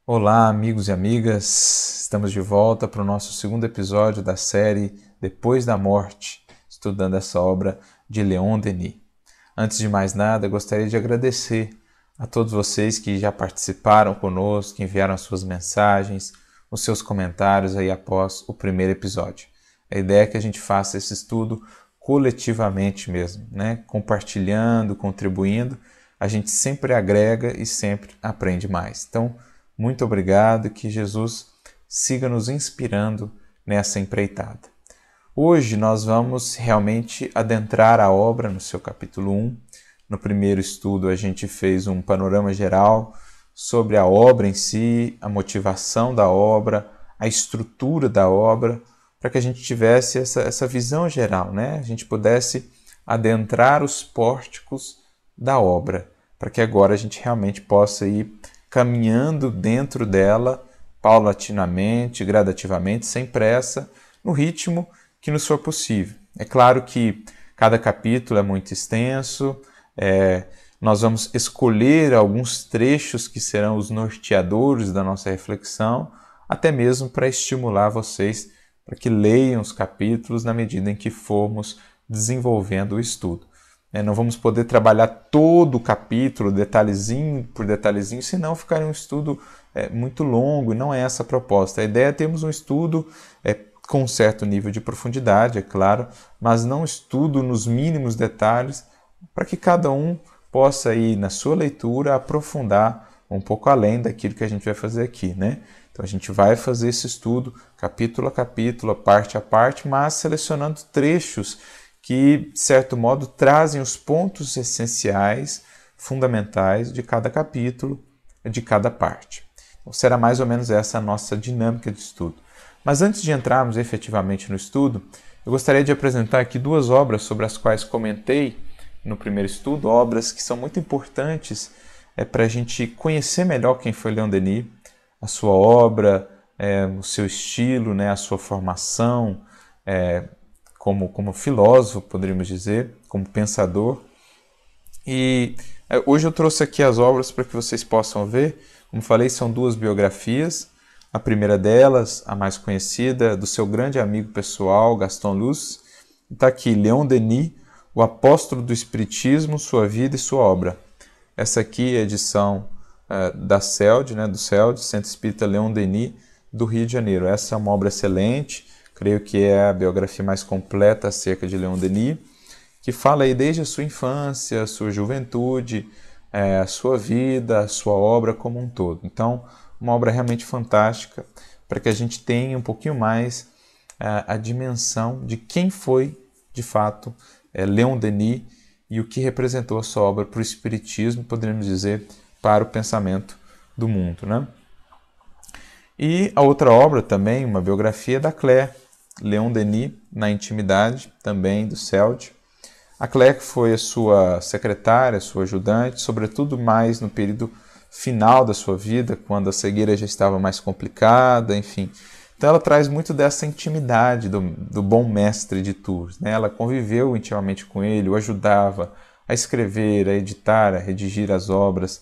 Olá, amigos e amigas. Estamos de volta para o nosso segundo episódio da série Depois da Morte, estudando essa obra de Leon Denis. Antes de mais nada, gostaria de agradecer a todos vocês que já participaram conosco, que enviaram as suas mensagens, os seus comentários aí após o primeiro episódio. A ideia é que a gente faça esse estudo coletivamente mesmo, né? Compartilhando, contribuindo, a gente sempre agrega e sempre aprende mais. Então, muito obrigado e que Jesus siga nos inspirando nessa empreitada. Hoje nós vamos realmente adentrar a obra no seu capítulo 1. No primeiro estudo a gente fez um panorama geral sobre a obra em si, a motivação da obra, a estrutura da obra, para que a gente tivesse essa visão geral, né? A gente pudesse adentrar os pórticos da obra, para que agora a gente realmente possa ir caminhando dentro dela, paulatinamente, gradativamente, sem pressa, no ritmo que nos for possível. É claro que cada capítulo é muito extenso, nós vamos escolher alguns trechos que serão os norteadores da nossa reflexão, até mesmo para estimular vocês para que leiam os capítulos na medida em que formos desenvolvendo o estudo. Não vamos poder trabalhar todo o capítulo, detalhezinho por detalhezinho, senão ficaria um estudo muito longo, e não é essa a proposta. A ideia é termos um estudo com um certo nível de profundidade, é claro, mas não estudo nos mínimos detalhes, para que cada um possa ir na sua leitura aprofundar um pouco além daquilo que a gente vai fazer aqui, né? Então a gente vai fazer esse estudo capítulo a capítulo, parte a parte, mas selecionando trechos que, de certo modo, trazem os pontos essenciais, fundamentais de cada capítulo, de cada parte. Então, será mais ou menos essa a nossa dinâmica de estudo. Mas antes de entrarmos efetivamente no estudo, eu gostaria de apresentar aqui duas obras sobre as quais comentei no primeiro estudo, obras que são muito importantes para a gente conhecer melhor quem foi Leon Denis, a sua obra, o seu estilo, né, a sua formação, como filósofo, poderíamos dizer, como pensador. E hoje eu trouxe aqui as obras para que vocês possam ver. Como falei, são duas biografias. A primeira delas, a mais conhecida, do seu grande amigo pessoal, Gaston Luce. Está aqui, Leon Denis, o apóstolo do Espiritismo, sua vida e sua obra. Essa aqui é a edição da CELD, né, do CELD, Centro Espírita Leon Denis, do Rio de Janeiro. Essa é uma obra excelente, creio que é a biografia mais completa acerca de Leon Denis, que fala aí desde a sua infância, a sua juventude, a sua vida, a sua obra como um todo. Então, uma obra realmente fantástica para que a gente tenha um pouquinho mais a dimensão de quem foi, de fato, Leon Denis e o que representou a sua obra para o Espiritismo, poderíamos dizer, para o pensamento do mundo, né? E a outra obra também, uma biografia da Claire, Leon Denis, na intimidade, também do CELD. A Claire foi a sua secretária, sua ajudante, sobretudo mais no período final da sua vida, quando a cegueira já estava mais complicada, enfim. Então ela traz muito dessa intimidade do bom mestre de Tours, né? Ela conviveu intimamente com ele, o ajudava a escrever, a editar, a redigir as obras,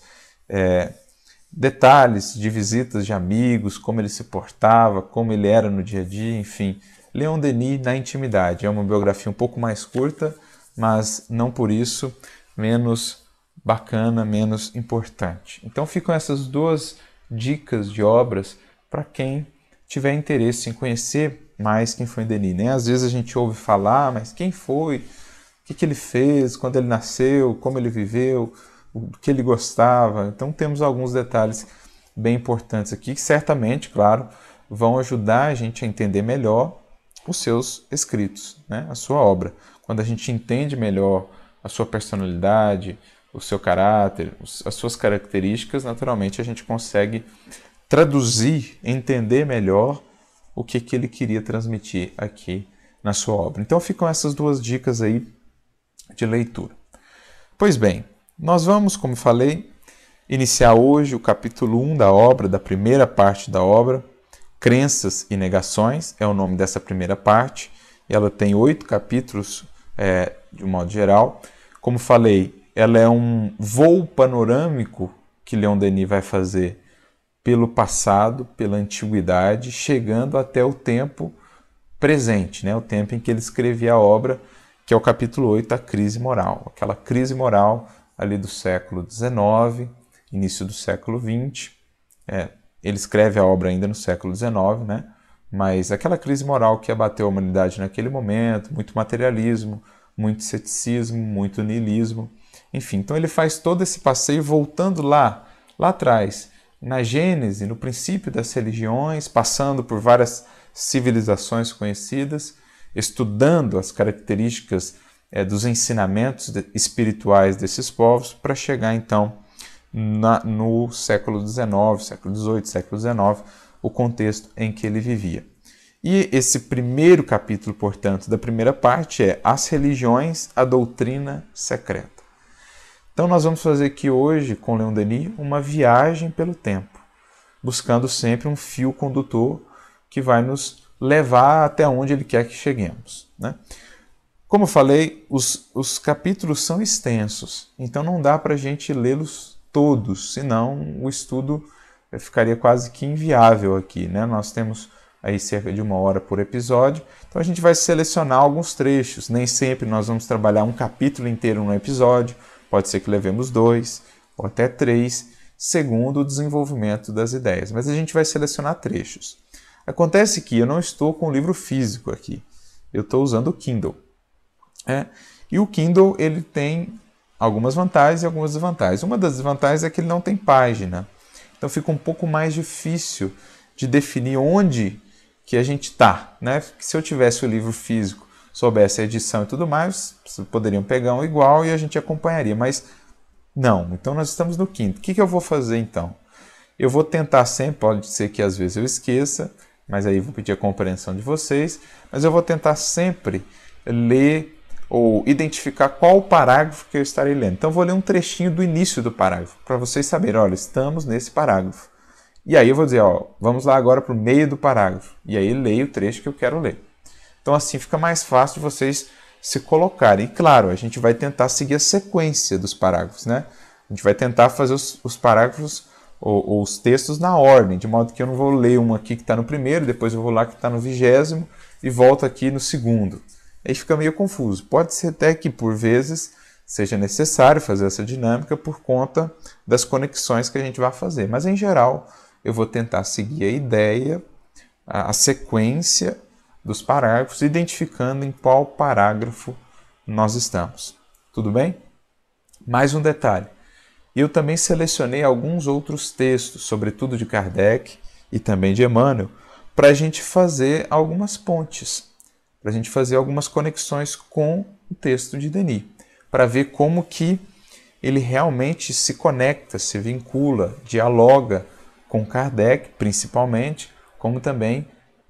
detalhes de visitas de amigos, como ele se portava, como ele era no dia a dia, enfim. Leon Denis na intimidade. É uma biografia um pouco mais curta, mas não por isso menos bacana, menos importante. Então ficam essas duas dicas de obras para quem tiver interesse em conhecer mais quem foi Denis, né? Às vezes a gente ouve falar, mas quem foi? O que ele fez? Quando ele nasceu? Como ele viveu? O que ele gostava? Então temos alguns detalhes bem importantes aqui que certamente, claro, vão ajudar a gente a entender melhor os seus escritos, né? A sua obra. Quando a gente entende melhor a sua personalidade, o seu caráter, as suas características, naturalmente a gente consegue traduzir, entender melhor o que ele queria transmitir aqui na sua obra. Então ficam essas duas dicas aí de leitura. Pois bem, nós vamos, como falei, iniciar hoje o capítulo 1 da obra, da primeira parte da obra, Crenças e Negações, é o nome dessa primeira parte. Ela tem 8 capítulos de um modo geral. Como falei, ela é um voo panorâmico que Leon Denis vai fazer pelo passado, pela antiguidade, chegando até o tempo presente, né? O tempo em que ele escrevia a obra, que é o capítulo 8, a crise moral. Aquela crise moral ali do século XIX, início do século XX. Ele escreve a obra ainda no século XIX, né? Mas aquela crise moral que abateu a humanidade naquele momento, muito materialismo, muito ceticismo, muito niilismo, enfim. Então ele faz todo esse passeio voltando lá atrás, na gênese, no princípio das religiões, passando por várias civilizações conhecidas, estudando as características dos ensinamentos espirituais desses povos, para chegar então no século XIX, século XVIII, século XIX, o contexto em que ele vivia. E esse primeiro capítulo, portanto, da primeira parte é As Religiões, a Doutrina Secreta. Então nós vamos fazer aqui hoje, com Leon Denis, uma viagem pelo tempo, buscando sempre um fio condutor que vai nos levar até onde ele quer que cheguemos, né? Como eu falei, os capítulos são extensos, então não dá para a gente lê-los todos, senão o estudo ficaria quase que inviável aqui, né? Nós temos aí cerca de 1 hora por episódio, então a gente vai selecionar alguns trechos. Nem sempre nós vamos trabalhar um capítulo inteiro no episódio, pode ser que levemos 2 ou até 3, segundo o desenvolvimento das ideias, mas a gente vai selecionar trechos. Acontece que eu não estou com o livro físico aqui, eu estou usando o Kindle. E o Kindle ele tem algumas vantagens e algumas desvantagens. Uma das desvantagens é que ele não tem página, então fica um pouco mais difícil de definir onde que a gente está, né? Se eu tivesse o livro físico, soubesse a edição e tudo mais, poderiam pegar um igual e a gente acompanharia, mas não. Então nós estamos no Kindle. O que eu vou fazer então? Eu vou tentar sempre, pode ser que às vezes eu esqueça, mas aí vou pedir a compreensão de vocês, mas eu vou tentar sempre ler ou identificar qual o parágrafo que eu estarei lendo. Então eu vou ler um trechinho do início do parágrafo, para vocês saberem, olha, estamos nesse parágrafo. E aí eu vou dizer, vamos lá agora para o meio do parágrafo. E aí leio o trecho que eu quero ler. Então assim fica mais fácil de vocês se colocarem. E claro, a gente vai tentar seguir a sequência dos parágrafos, né? A gente vai tentar fazer os parágrafos ou os textos na ordem, de modo que eu não vou ler um aqui que está no primeiro, depois eu vou lá que está no 20º e volto aqui no segundo. Aí fica meio confuso. Pode ser até que, por vezes, seja necessário fazer essa dinâmica por conta das conexões que a gente vai fazer. Mas, em geral, eu vou tentar seguir a ideia, a sequência dos parágrafos, identificando em qual parágrafo nós estamos. Tudo bem? Mais um detalhe. Eu também selecionei alguns outros textos, sobretudo de Kardec e também de Emmanuel, para a gente fazer algumas pontes, para a gente fazer algumas conexões com o texto de Denis, para ver como que ele realmente se conecta, se vincula, dialoga com Kardec, principalmente, como também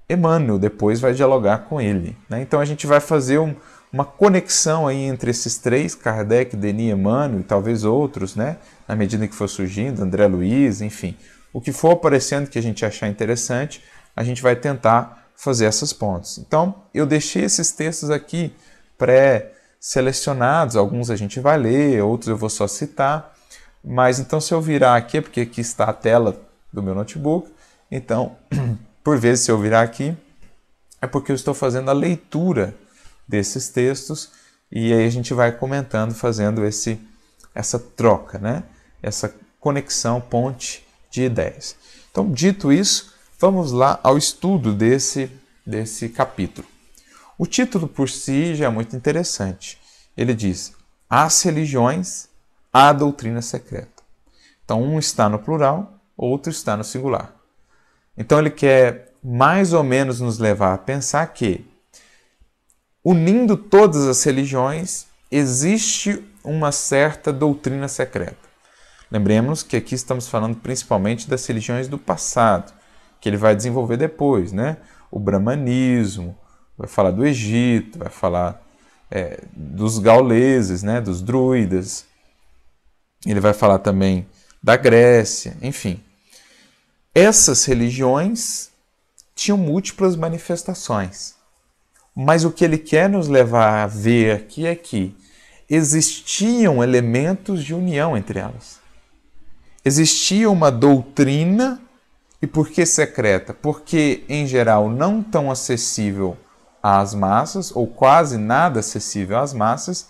Emmanuel depois vai dialogar com ele, né? Então a gente vai fazer uma conexão aí entre esses três, Kardec, Denis, Emmanuel e talvez outros, né? Na medida que for surgindo, André Luiz, enfim. O que for aparecendo que a gente achar interessante, a gente vai tentar fazer essas pontes. Então, eu deixei esses textos aqui pré-selecionados, alguns a gente vai ler, outros eu vou só citar, mas então se eu virar aqui, porque aqui está a tela do meu notebook, então, por vezes se eu virar aqui, é porque eu estou fazendo a leitura desses textos e aí a gente vai comentando, fazendo essa troca, né? Essa conexão, ponte de ideias. Então, dito isso, vamos lá ao estudo desse capítulo. O título por si já é muito interessante. Ele diz, As Religiões, a Doutrina Secreta. Então, um está no plural, outro está no singular. Então, ele quer mais ou menos nos levar a pensar que, unindo todas as religiões, existe uma certa doutrina secreta. Lembremos que aqui estamos falando principalmente das religiões do passado, que ele vai desenvolver depois, né? O brahmanismo, vai falar do Egito, vai falar dos gauleses, né? Dos druidas. Ele vai falar também da Grécia, enfim. Essas religiões tinham múltiplas manifestações. Mas o que ele quer nos levar a ver aqui é que existiam elementos de união entre elas. Existia uma doutrina E por que secreta? Porque, em geral, não tão acessível às massas, ou quase nada acessível às massas,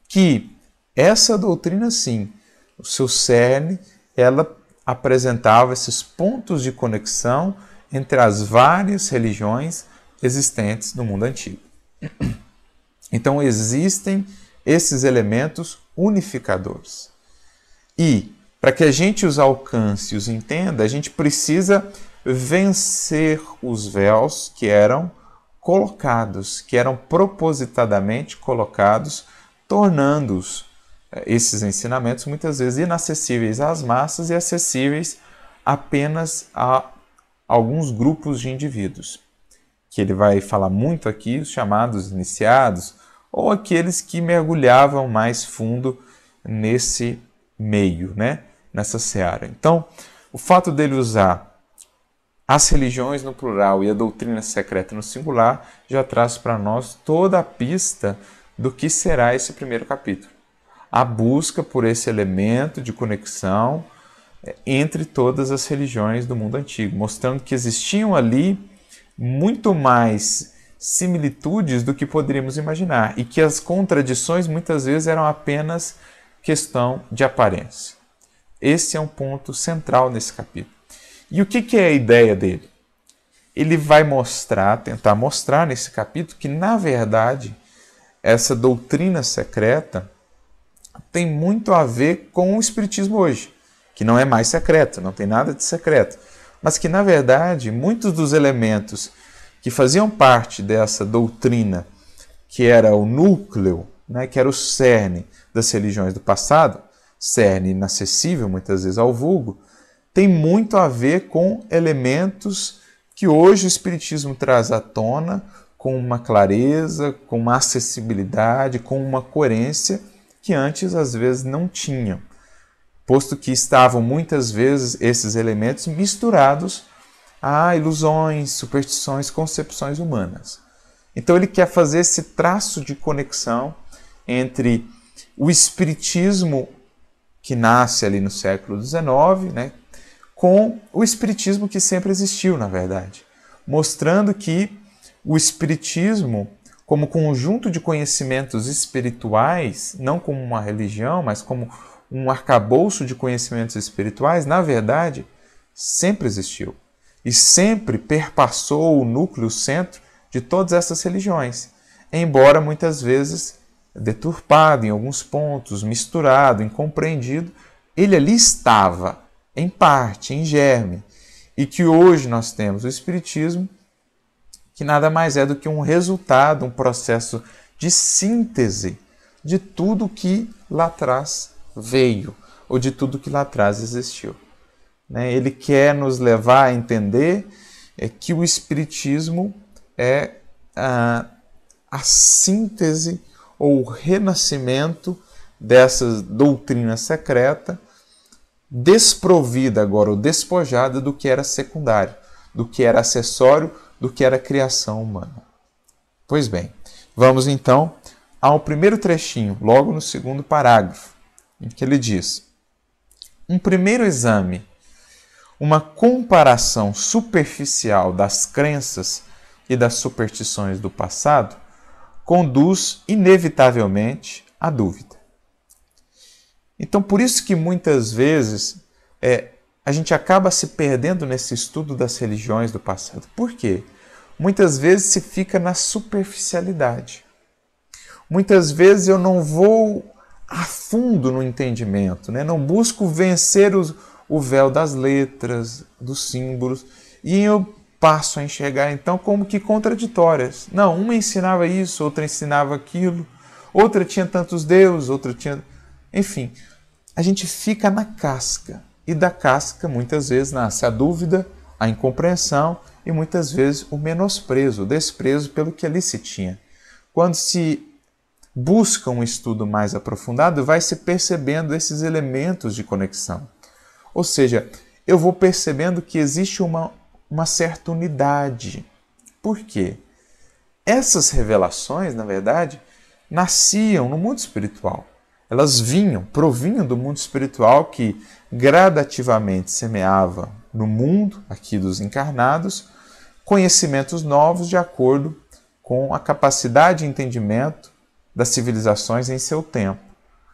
que essa doutrina, sim, o seu cerne, ela apresentava esses pontos de conexão entre as várias religiões existentes no mundo antigo. Então existem esses elementos unificadores. E, para que a gente os alcance e os entenda, a gente precisa vencer os véus que eram colocados, que eram propositadamente colocados, tornando-os, esses ensinamentos, muitas vezes inacessíveis às massas e acessíveis apenas a alguns grupos de indivíduos. Que ele vai falar muito aqui, os chamados iniciados, ou aqueles que mergulhavam mais fundo nesse meio, nessa seara. Então, o fato dele usar as religiões no plural e a doutrina secreta no singular já traz para nós toda a pista do que será esse primeiro capítulo. A busca por esse elemento de conexão entre todas as religiões do mundo antigo, mostrando que existiam ali muito mais similitudes do que poderíamos imaginar e que as contradições muitas vezes eram apenas questão de aparência. Esse é um ponto central nesse capítulo. E o que é a ideia dele? Ele vai tentar mostrar nesse capítulo que, na verdade, essa doutrina secreta tem muito a ver com o espiritismo hoje, que não é mais secreto, não tem nada de secreto, mas que, na verdade, muitos dos elementos que faziam parte dessa doutrina, que era o núcleo, que era o cerne das religiões do passado, cerne inacessível muitas vezes ao vulgo, tem muito a ver com elementos que hoje o espiritismo traz à tona com uma clareza, com uma acessibilidade, com uma coerência que antes às vezes não tinham, posto que estavam muitas vezes esses elementos misturados a ilusões, superstições, concepções humanas. Então ele quer fazer esse traço de conexão entre o espiritismo que nasce ali no século XIX, com o espiritismo que sempre existiu, na verdade, mostrando que o espiritismo, como conjunto de conhecimentos espirituais, não como uma religião, mas como um arcabouço de conhecimentos espirituais, na verdade, sempre existiu e sempre perpassou o núcleo, o centro de todas essas religiões, embora muitas vezes deturpado em alguns pontos, misturado, incompreendido, ele ali estava, em parte, em germe, e que hoje nós temos o espiritismo, que nada mais é do que um resultado, um processo de síntese de tudo que lá atrás veio, ou de tudo que lá atrás existiu. Ele quer nos levar a entender que o espiritismo é a síntese ou o renascimento dessa doutrina secreta, desprovida agora ou despojada do que era secundário, do que era acessório, do que era criação humana. Pois bem, vamos então ao primeiro trechinho, logo no segundo parágrafo, em que ele diz: um primeiro exame, uma comparação superficial das crenças e das superstições do passado, conduz inevitavelmente à dúvida. Então, por isso que muitas vezes a gente acaba se perdendo nesse estudo das religiões do passado. Por quê? Muitas vezes se fica na superficialidade. Muitas vezes eu não vou a fundo no entendimento, não busco vencer o véu das letras, dos símbolos, e eu passo a enxergar então como que contraditórias. Não, uma ensinava isso, outra ensinava aquilo, outra tinha tantos deuses, outra tinha... Enfim, a gente fica na casca, e da casca muitas vezes nasce a dúvida, a incompreensão e muitas vezes o menosprezo, o desprezo pelo que ali se tinha. Quando se busca um estudo mais aprofundado, vai se percebendo esses elementos de conexão. Ou seja, eu vou percebendo que existe uma certa unidade. Por quê? Essas revelações, na verdade, nasciam no mundo espiritual. Elas provinham do mundo espiritual que gradativamente semeava no mundo aqui dos encarnados conhecimentos novos de acordo com a capacidade e entendimento das civilizações em seu tempo.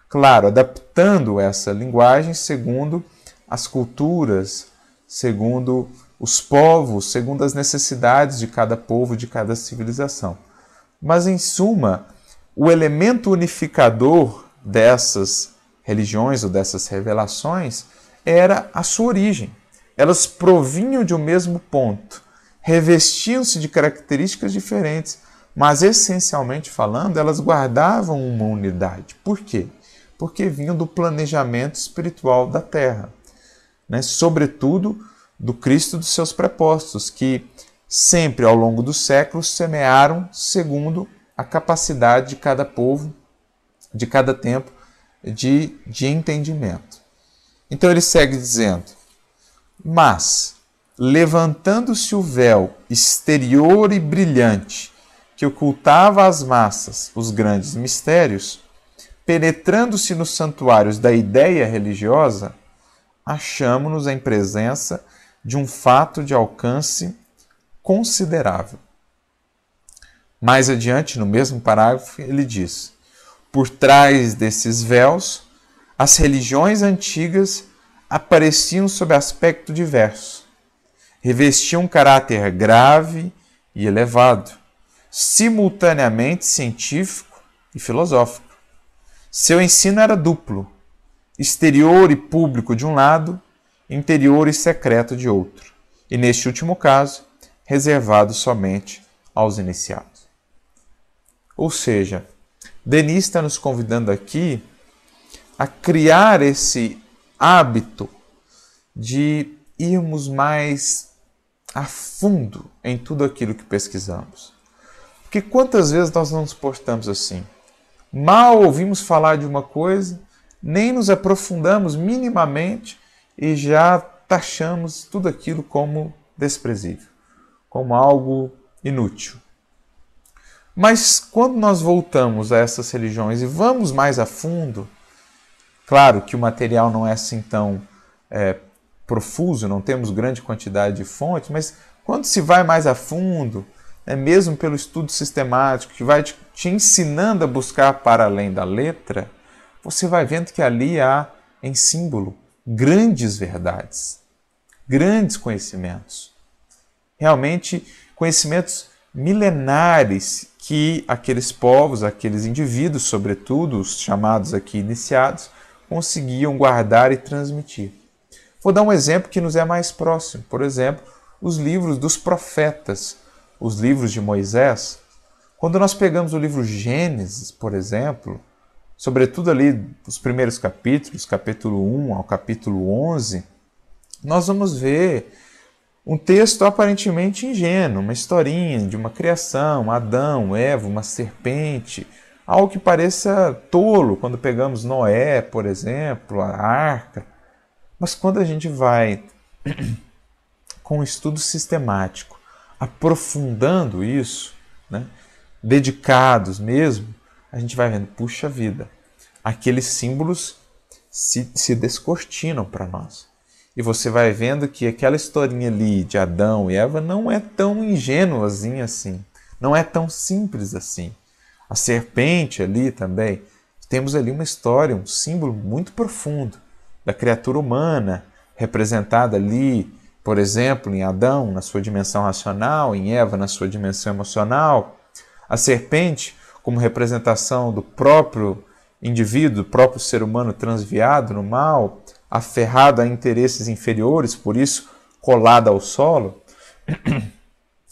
Claro, adaptando essa linguagem segundo as culturas, segundo os povos, segundo as necessidades de cada povo, de cada civilização. Mas, em suma, o elemento unificador dessas religiões ou dessas revelações era a sua origem. Elas provinham de um mesmo ponto, revestiam-se de características diferentes, mas, essencialmente falando, elas guardavam uma unidade. Por quê? Porque vinham do planejamento espiritual da Terra, né? Sobretudo do Cristo dos seus prepostos, que sempre ao longo dos séculos semearam segundo a capacidade de cada povo, de cada tempo, de entendimento. Então ele segue dizendo: mas, levantando-se o véu exterior e brilhante que ocultava às massas os grandes mistérios, penetrando-se nos santuários da ideia religiosa, achamo-nos em presença de um fato de alcance considerável. Mais adiante, no mesmo parágrafo, ele diz: por trás desses véus, as religiões antigas apareciam sob aspecto diverso, revestiam um caráter grave e elevado, simultaneamente científico e filosófico. Seu ensino era duplo, exterior e público de um lado, interior e secreto de outro, e neste último caso, reservado somente aos iniciados. Ou seja, Denis está nos convidando aqui a criar esse hábito de irmos mais a fundo em tudo aquilo que pesquisamos. Porque quantas vezes nós não nos portamos assim? Mal ouvimos falar de uma coisa, nem nos aprofundamos minimamente e já taxamos tudo aquilo como desprezível, como algo inútil. Mas quando nós voltamos a essas religiões e vamos mais a fundo, claro que o material não é assim tão profuso, não temos grande quantidade de fontes, mas quando se vai mais a fundo, mesmo pelo estudo sistemático, que vai te ensinando a buscar para além da letra, você vai vendo que ali há, em símbolo, grandes verdades, grandes conhecimentos. Realmente, conhecimentos milenares que aqueles povos, aqueles indivíduos, sobretudo os chamados aqui iniciados, conseguiam guardar e transmitir. Vou dar um exemplo que nos é mais próximo. Por exemplo, os livros dos profetas, os livros de Moisés. Quando nós pegamos o livro Gênesis, por exemplo, sobretudo ali os primeiros capítulos, capítulo 1 ao capítulo 11, nós vamos ver um texto aparentemente ingênuo, uma historinha de uma criação, Adão, Eva, uma serpente, algo que pareça tolo quando pegamos Noé, por exemplo, a arca. Mas quando a gente vai com um estudo sistemático, aprofundando isso, né, dedicados mesmo, a gente vai vendo, puxa vida, aqueles símbolos se descortinam para nós. E você vai vendo que aquela historinha ali de Adão e Eva não é tão ingênuazinha assim, não é tão simples assim. A serpente ali também, temos ali uma história, um símbolo muito profundo da criatura humana, representada ali, por exemplo, em Adão, na sua dimensão racional, em Eva, na sua dimensão emocional. A serpente, como representação do próprio indivíduo, do próprio ser humano transviado no mal, aferrado a interesses inferiores, por isso colada ao solo.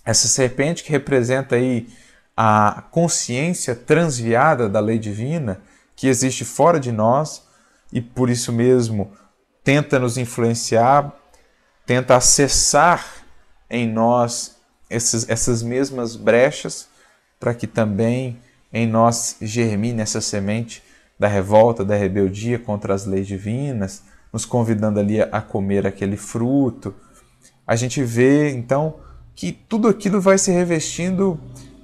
Essa serpente que representa aí a consciência transviada da lei divina, que existe fora de nós e por isso mesmo tenta nos influenciar, tenta acessar em nós essas mesmas brechas para que também em nós germine essa semente da revolta, da rebeldia contra as leis divinas, nos convidando ali a comer aquele fruto. A gente vê, então, que tudo aquilo vai se revestindo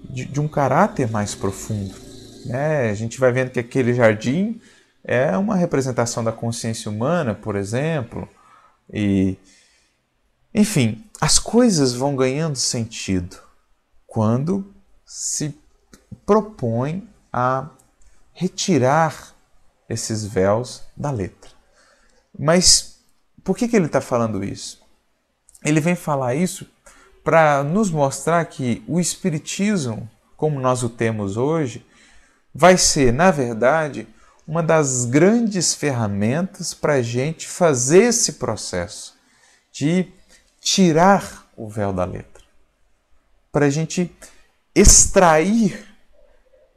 de um caráter mais profundo, né? A gente vai vendo que aquele jardim é uma representação da consciência humana, por exemplo, e Enfim, as coisas vão ganhando sentido quando se propõe a retirar esses véus da letra. Mas por que ele está falando isso? Ele vem falar isso para nos mostrar que o Espiritismo, como nós o temos hoje, vai ser, na verdade, uma das grandes ferramentas para a gente fazer esse processo de tirar o véu da letra, para a gente extrair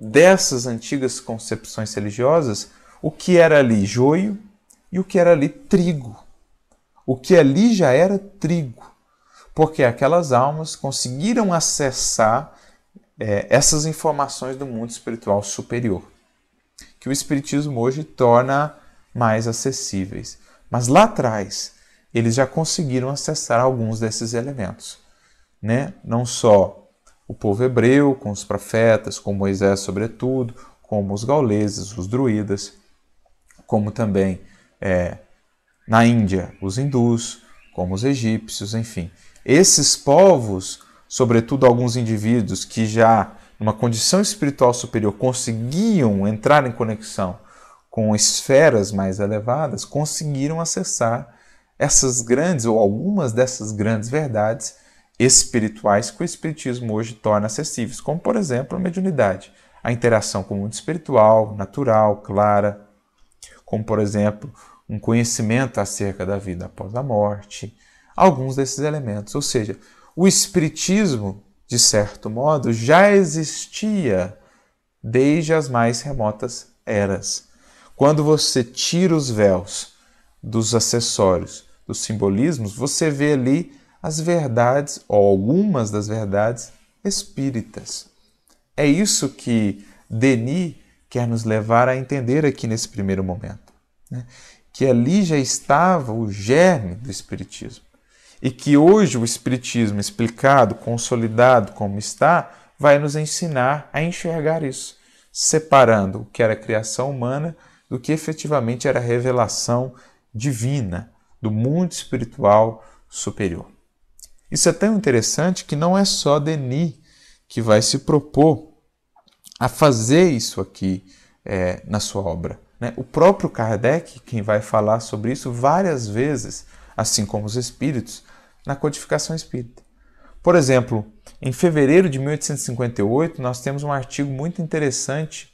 dessas antigas concepções religiosas o que era ali joio e o que era ali trigo. O que ali já era trigo, porque aquelas almas conseguiram acessar essas informações do mundo espiritual superior, que o Espiritismo hoje torna mais acessíveis. Mas lá atrás, eles já conseguiram acessar alguns desses elementos, né? Não só o povo hebreu, com os profetas, com Moisés sobretudo, como os gauleses, os druidas, como também na Índia, os hindus, como os egípcios, enfim. Esses povos, sobretudo alguns indivíduos que já, numa condição espiritual superior, conseguiam entrar em conexão com esferas mais elevadas, conseguiram acessar essas grandes, ou algumas dessas grandes verdades espirituais que o Espiritismo hoje torna acessíveis, como, por exemplo, a mediunidade, a interação com o mundo espiritual, natural, clara, como, por exemplo, um conhecimento acerca da vida após a morte, alguns desses elementos. Ou seja, o Espiritismo, de certo modo, já existia desde as mais remotas eras. Quando você tira os véus dos acessórios, dos simbolismos, você vê ali as verdades, ou algumas das verdades espíritas. É isso que Denis quer nos levar a entender aqui nesse primeiro momento, né? Que ali já estava o germe do Espiritismo. E que hoje o Espiritismo explicado, consolidado como está, vai nos ensinar a enxergar isso, separando o que era criação humana do que efetivamente era revelação divina do mundo espiritual superior. Isso é tão interessante que não é só Denis que vai se propor a fazer isso aqui na sua obra, né? O próprio Kardec, quem vai falar sobre isso várias vezes, assim como os espíritos, na codificação espírita. Por exemplo, em fevereiro de 1858, nós temos um artigo muito interessante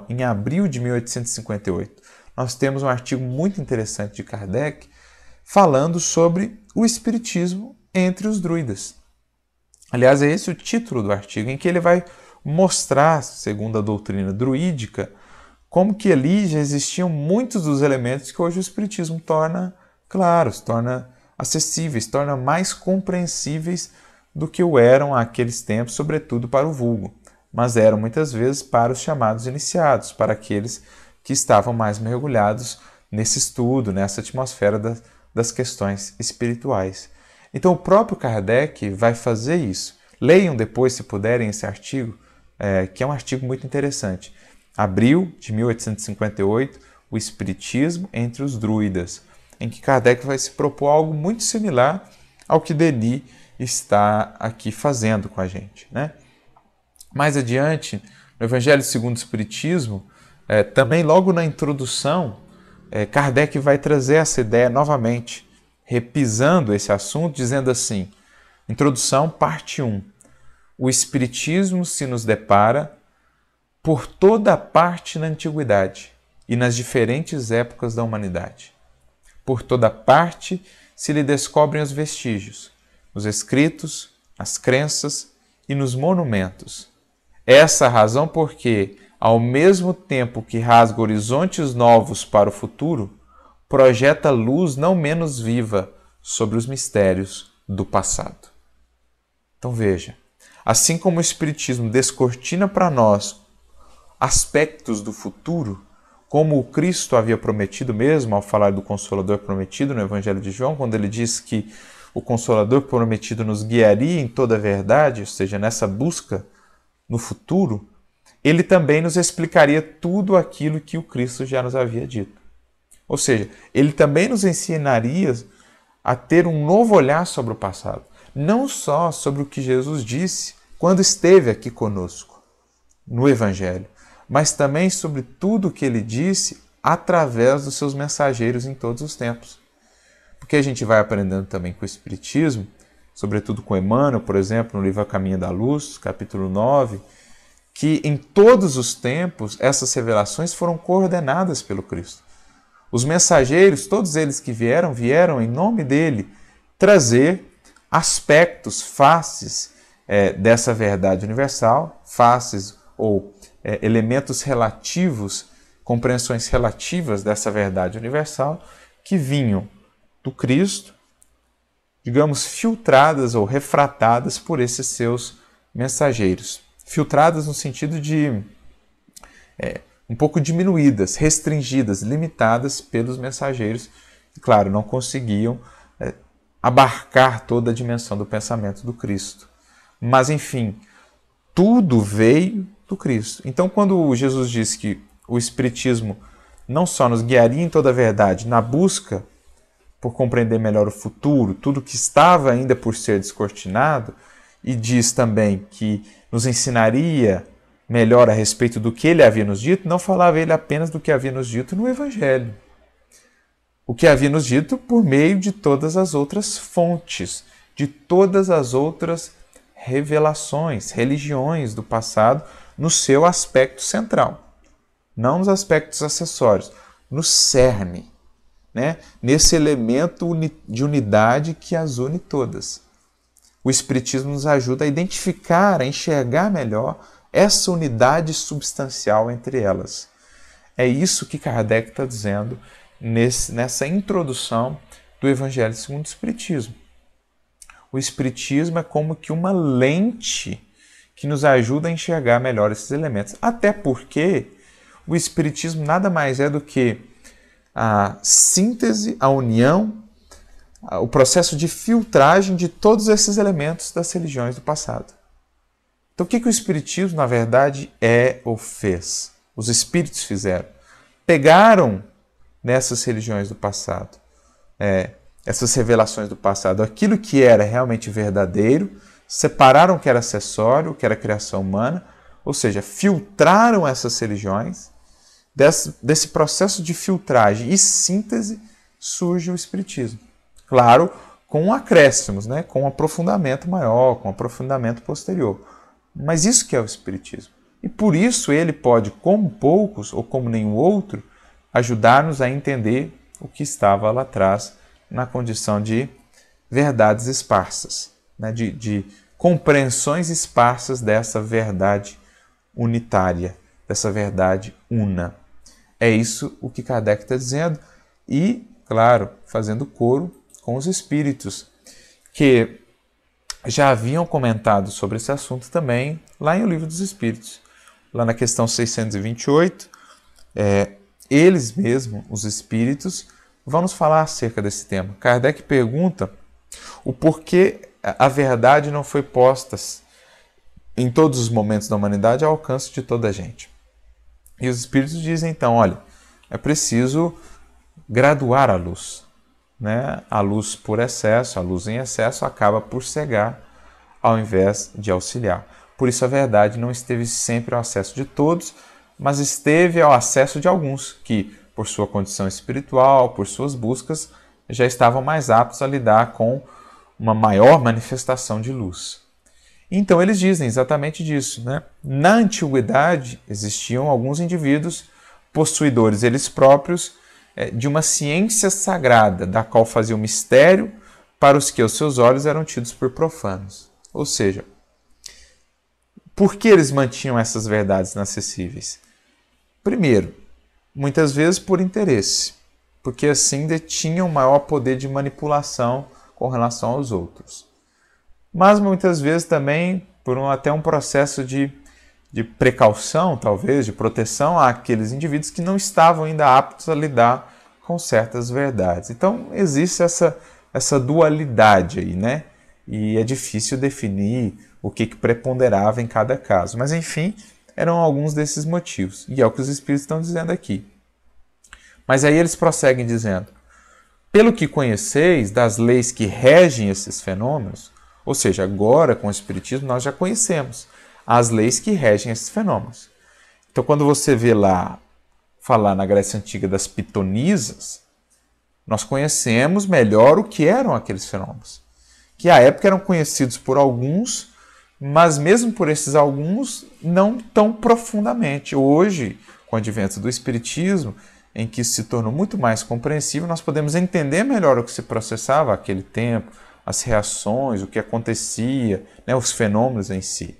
em abril de 1858, nós temos um artigo muito interessante de Kardec falando sobre o espiritismo entre os druidas. Aliás, é esse o título do artigo, em que ele vai mostrar, segundo a doutrina druídica, como que ali já existiam muitos dos elementos que hoje o espiritismo torna claros, torna acessíveis, torna mais compreensíveis do que o eram àqueles tempos, sobretudo para o vulgo, mas eram muitas vezes para os chamados iniciados, para aqueles que estavam mais mergulhados nesse estudo, nessa atmosfera das questões espirituais. Então o próprio Kardec vai fazer isso. Leiam depois, se puderem, esse artigo, que é um artigo muito interessante. Abril de 1858, o Espiritismo entre os druidas, em que Kardec vai se propor algo muito similar ao que Denis está aqui fazendo com a gente, né? Mais adiante, no Evangelho segundo o Espiritismo, também logo na introdução, Kardec vai trazer essa ideia novamente, repisando esse assunto, dizendo assim, introdução, parte 1. O Espiritismo se nos depara por toda parte na antiguidade e nas diferentes épocas da humanidade. Por toda parte se lhe descobrem os vestígios, nos escritos, nas crenças e nos monumentos. Essa a razão porque, ao mesmo tempo que rasga horizontes novos para o futuro, projeta luz não menos viva sobre os mistérios do passado. Então veja, assim como o Espiritismo descortina para nós aspectos do futuro, como o Cristo havia prometido mesmo ao falar do Consolador prometido no Evangelho de João, quando ele diz que o Consolador prometido nos guiaria em toda a verdade, ou seja, nessa busca no futuro, ele também nos explicaria tudo aquilo que o Cristo já nos havia dito. Ou seja, ele também nos ensinaria a ter um novo olhar sobre o passado. Não só sobre o que Jesus disse quando esteve aqui conosco, no Evangelho, mas também sobre tudo o que ele disse através dos seus mensageiros em todos os tempos. Porque a gente vai aprendendo também com o Espiritismo, sobretudo com Emmanuel, por exemplo, no livro A Caminho da Luz, capítulo 9, que em todos os tempos essas revelações foram coordenadas pelo Cristo. Os mensageiros, todos eles que vieram em nome dele trazer aspectos, faces dessa verdade universal, faces ou elementos relativos, compreensões relativas dessa verdade universal que vinham do Cristo, digamos, filtradas ou refratadas por esses seus mensageiros. Filtradas no sentido de um pouco diminuídas, restringidas, limitadas pelos mensageiros, que, claro, não conseguiam abarcar toda a dimensão do pensamento do Cristo. Mas, enfim, tudo veio do Cristo. Então, quando Jesus disse que o Espiritismo não só nos guiaria em toda a verdade, na busca por compreender melhor o futuro, tudo que estava ainda por ser descortinado, e diz também que nos ensinaria melhor a respeito do que ele havia nos dito, não falava ele apenas do que havia nos dito no Evangelho. O que havia nos dito por meio de todas as outras fontes, de todas as outras revelações, religiões do passado, no seu aspecto central. Não nos aspectos acessórios, no cerne, né? Nesse elemento de unidade que as une todas. O Espiritismo nos ajuda a identificar, a enxergar melhor essa unidade substancial entre elas. É isso que Kardec está dizendo nessa introdução do Evangelho segundo o Espiritismo. O Espiritismo é como que uma lente que nos ajuda a enxergar melhor esses elementos. Até porque o Espiritismo nada mais é do que a síntese, a união, o processo de filtragem de todos esses elementos das religiões do passado. Então, o que o Espiritismo, na verdade, é ou fez? Os Espíritos fizeram. Pegaram nessas religiões do passado, essas revelações do passado, aquilo que era realmente verdadeiro, separaram o que era acessório, o que era criação humana, ou seja, filtraram essas religiões. Desse processo de filtragem e síntese surge o Espiritismo. Claro, com acréscimos, né? Com um aprofundamento maior, com um aprofundamento posterior. Mas isso que é o Espiritismo. E por isso ele pode, como poucos ou como nenhum outro, ajudar-nos a entender o que estava lá atrás na condição de verdades esparsas, né? de compreensões esparsas dessa verdade unitária, dessa verdade una. É isso o que Kardec está dizendo e, claro, fazendo coro com os espíritos que já haviam comentado sobre esse assunto também lá em O Livro dos Espíritos. Lá na questão 628, eles mesmos, os espíritos, vão nos falar acerca desse tema. Kardec pergunta o porquê a verdade não foi posta em todos os momentos da humanidade ao alcance de toda a gente. E os espíritos dizem então, olha, é preciso graduar a luz, né? A luz por excesso, a luz em excesso acaba por cegar ao invés de auxiliar. Por isso a verdade não esteve sempre ao acesso de todos, mas esteve ao acesso de alguns que, por sua condição espiritual, por suas buscas, já estavam mais aptos a lidar com uma maior manifestação de luz. Então eles dizem exatamente disso, né? Na antiguidade existiam alguns indivíduos possuidores eles próprios de uma ciência sagrada, da qual faziam mistério para os que aos seus olhos eram tidos por profanos. Ou seja, por que eles mantinham essas verdades inacessíveis? Primeiro, muitas vezes por interesse, porque assim detinham maior poder de manipulação com relação aos outros. Mas muitas vezes também por até um processo de precaução, talvez, de proteção àqueles indivíduos que não estavam ainda aptos a lidar com certas verdades. Então existe essa dualidade aí, né? E é difícil definir o que preponderava em cada caso. Mas enfim, eram alguns desses motivos. E é o que os espíritos estão dizendo aqui. Mas aí eles prosseguem dizendo: Pelo que conheceis das leis que regem esses fenômenos, ou seja, agora com o Espiritismo nós já conhecemos as leis que regem esses fenômenos. Então, quando você vê lá falar na Grécia Antiga das pitonisas, nós conhecemos melhor o que eram aqueles fenômenos, que à época eram conhecidos por alguns, mas mesmo por esses alguns, não tão profundamente. Hoje, com o advento do Espiritismo, em que isso se tornou muito mais compreensível, nós podemos entender melhor o que se processava naquele tempo, as reações, o que acontecia, né, os fenômenos em si.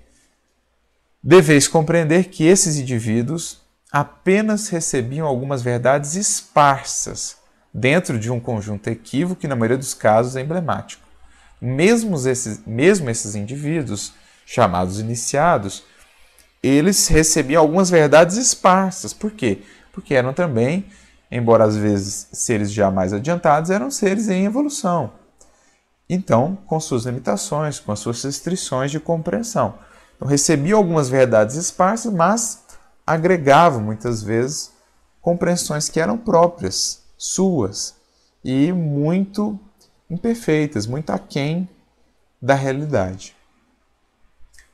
Deveis compreender que esses indivíduos apenas recebiam algumas verdades esparsas dentro de um conjunto equívoco que, na maioria dos casos, é emblemático. Mesmo esses indivíduos, chamados iniciados, eles recebiam algumas verdades esparsas. Por quê? Porque eram também, embora às vezes seres já mais adiantados, eram seres em evolução. Então, com suas limitações, com as suas restrições de compreensão. Então, recebiam algumas verdades esparsas, mas agregavam muitas vezes compreensões que eram próprias, suas, e muito imperfeitas, muito aquém da realidade.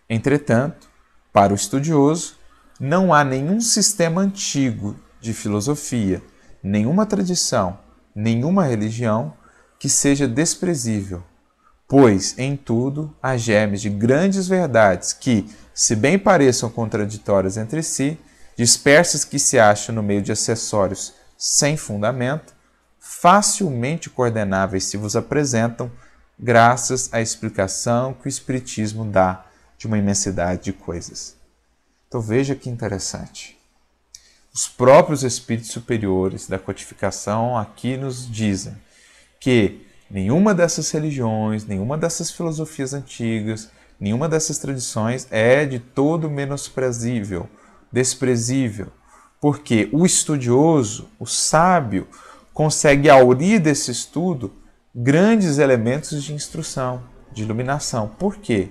Entretanto, para o estudioso, não há nenhum sistema antigo de filosofia, nenhuma tradição, nenhuma religião que seja desprezível, pois em tudo há germes de grandes verdades que, se bem pareçam contraditórias entre si, dispersas que se acham no meio de acessórios sem fundamento, facilmente coordenáveis se vos apresentam, graças à explicação que o Espiritismo dá de uma imensidade de coisas. Então veja que interessante. Os próprios espíritos superiores da codificação aqui nos dizem que nenhuma dessas religiões, nenhuma dessas filosofias antigas, nenhuma dessas tradições é de todo menosprezível, desprezível, porque o estudioso, o sábio, consegue aurir desse estudo grandes elementos de instrução, de iluminação. Por quê?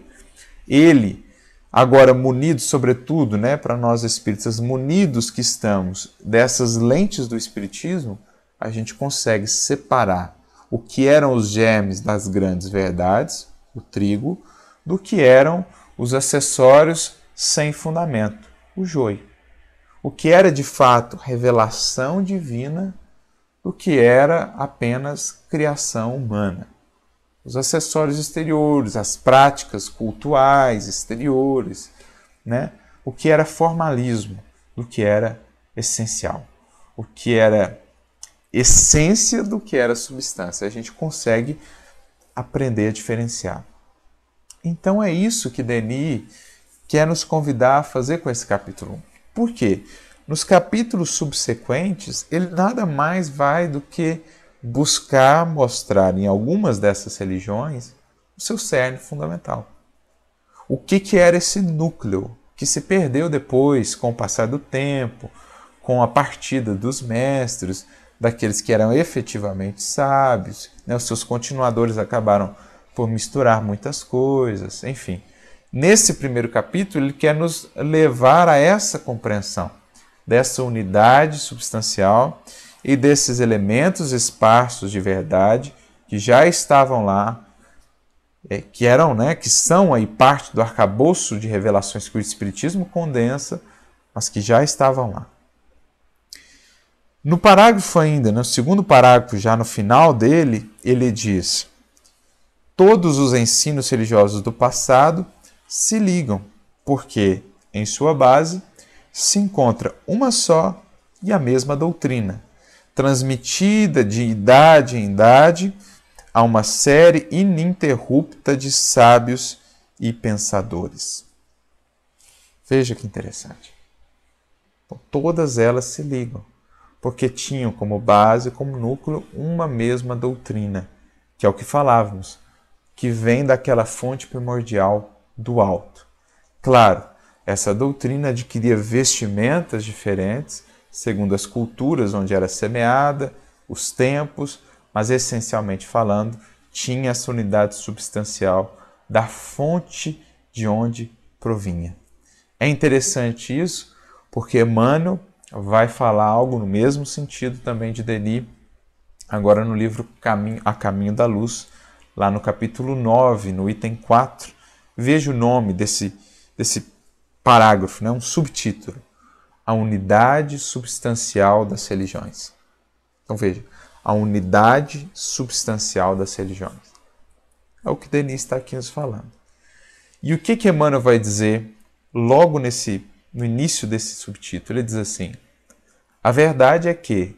Ele, agora munido, sobretudo, para nós espíritas, munidos que estamos dessas lentes do Espiritismo, a gente consegue separar o que eram os germes das grandes verdades, o trigo, do que eram os acessórios sem fundamento, o joio. O que era de fato revelação divina, do que era apenas criação humana. Os acessórios exteriores, as práticas cultuais exteriores, o que era formalismo, do que era essencial, o que era essência do que era substância. A gente consegue aprender a diferenciar. Então é isso que Denis quer nos convidar a fazer com esse capítulo 1. Por quê? Nos capítulos subsequentes, ele nada mais vai do que buscar mostrar em algumas dessas religiões o seu cerne fundamental. O que era esse núcleo que se perdeu depois com o passar do tempo, com a partida dos mestres, daqueles que eram efetivamente sábios, os seus continuadores acabaram por misturar muitas coisas, enfim. Nesse primeiro capítulo, ele quer nos levar a essa compreensão dessa unidade substancial e desses elementos esparsos de verdade que já estavam lá, que são aí parte do arcabouço de revelações que o Espiritismo condensa, mas que já estavam lá. No parágrafo ainda, no segundo parágrafo, já no final dele, ele diz: todos os ensinos religiosos do passado se ligam, porque, em sua base, se encontra uma só e a mesma doutrina, transmitida de idade em idade a uma série ininterrupta de sábios e pensadores. Veja que interessante. Então, todas elas se ligam, porque tinham como base, como núcleo, uma mesma doutrina, que é o que falávamos, que vem daquela fonte primordial do alto. Claro, essa doutrina adquiria vestimentas diferentes, segundo as culturas onde era semeada, os tempos, mas essencialmente falando, tinha essa unidade substancial da fonte de onde provinha. É interessante isso, porque Emmanuel vai falar algo no mesmo sentido também de Denis, agora no livro A Caminho da Luz, lá no capítulo 9, no item 4, veja o nome desse parágrafo, né? Um subtítulo: a unidade substancial das religiões. Então veja, a unidade substancial das religiões. É o que Denis está aqui nos falando. E o que Emmanuel vai dizer logo no início desse subtítulo? Ele diz assim: a verdade é que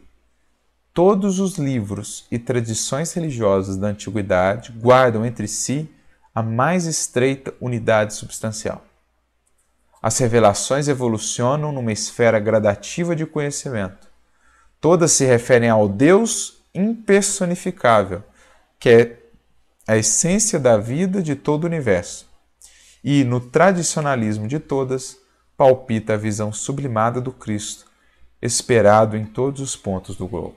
todos os livros e tradições religiosas da antiguidade guardam entre si a mais estreita unidade substancial. As revelações evolucionam numa esfera gradativa de conhecimento. Todas se referem ao Deus impersonificável, que é a essência da vida de todo o universo. E, no tradicionalismo de todas, palpita a visão sublimada do Cristo, esperado em todos os pontos do globo.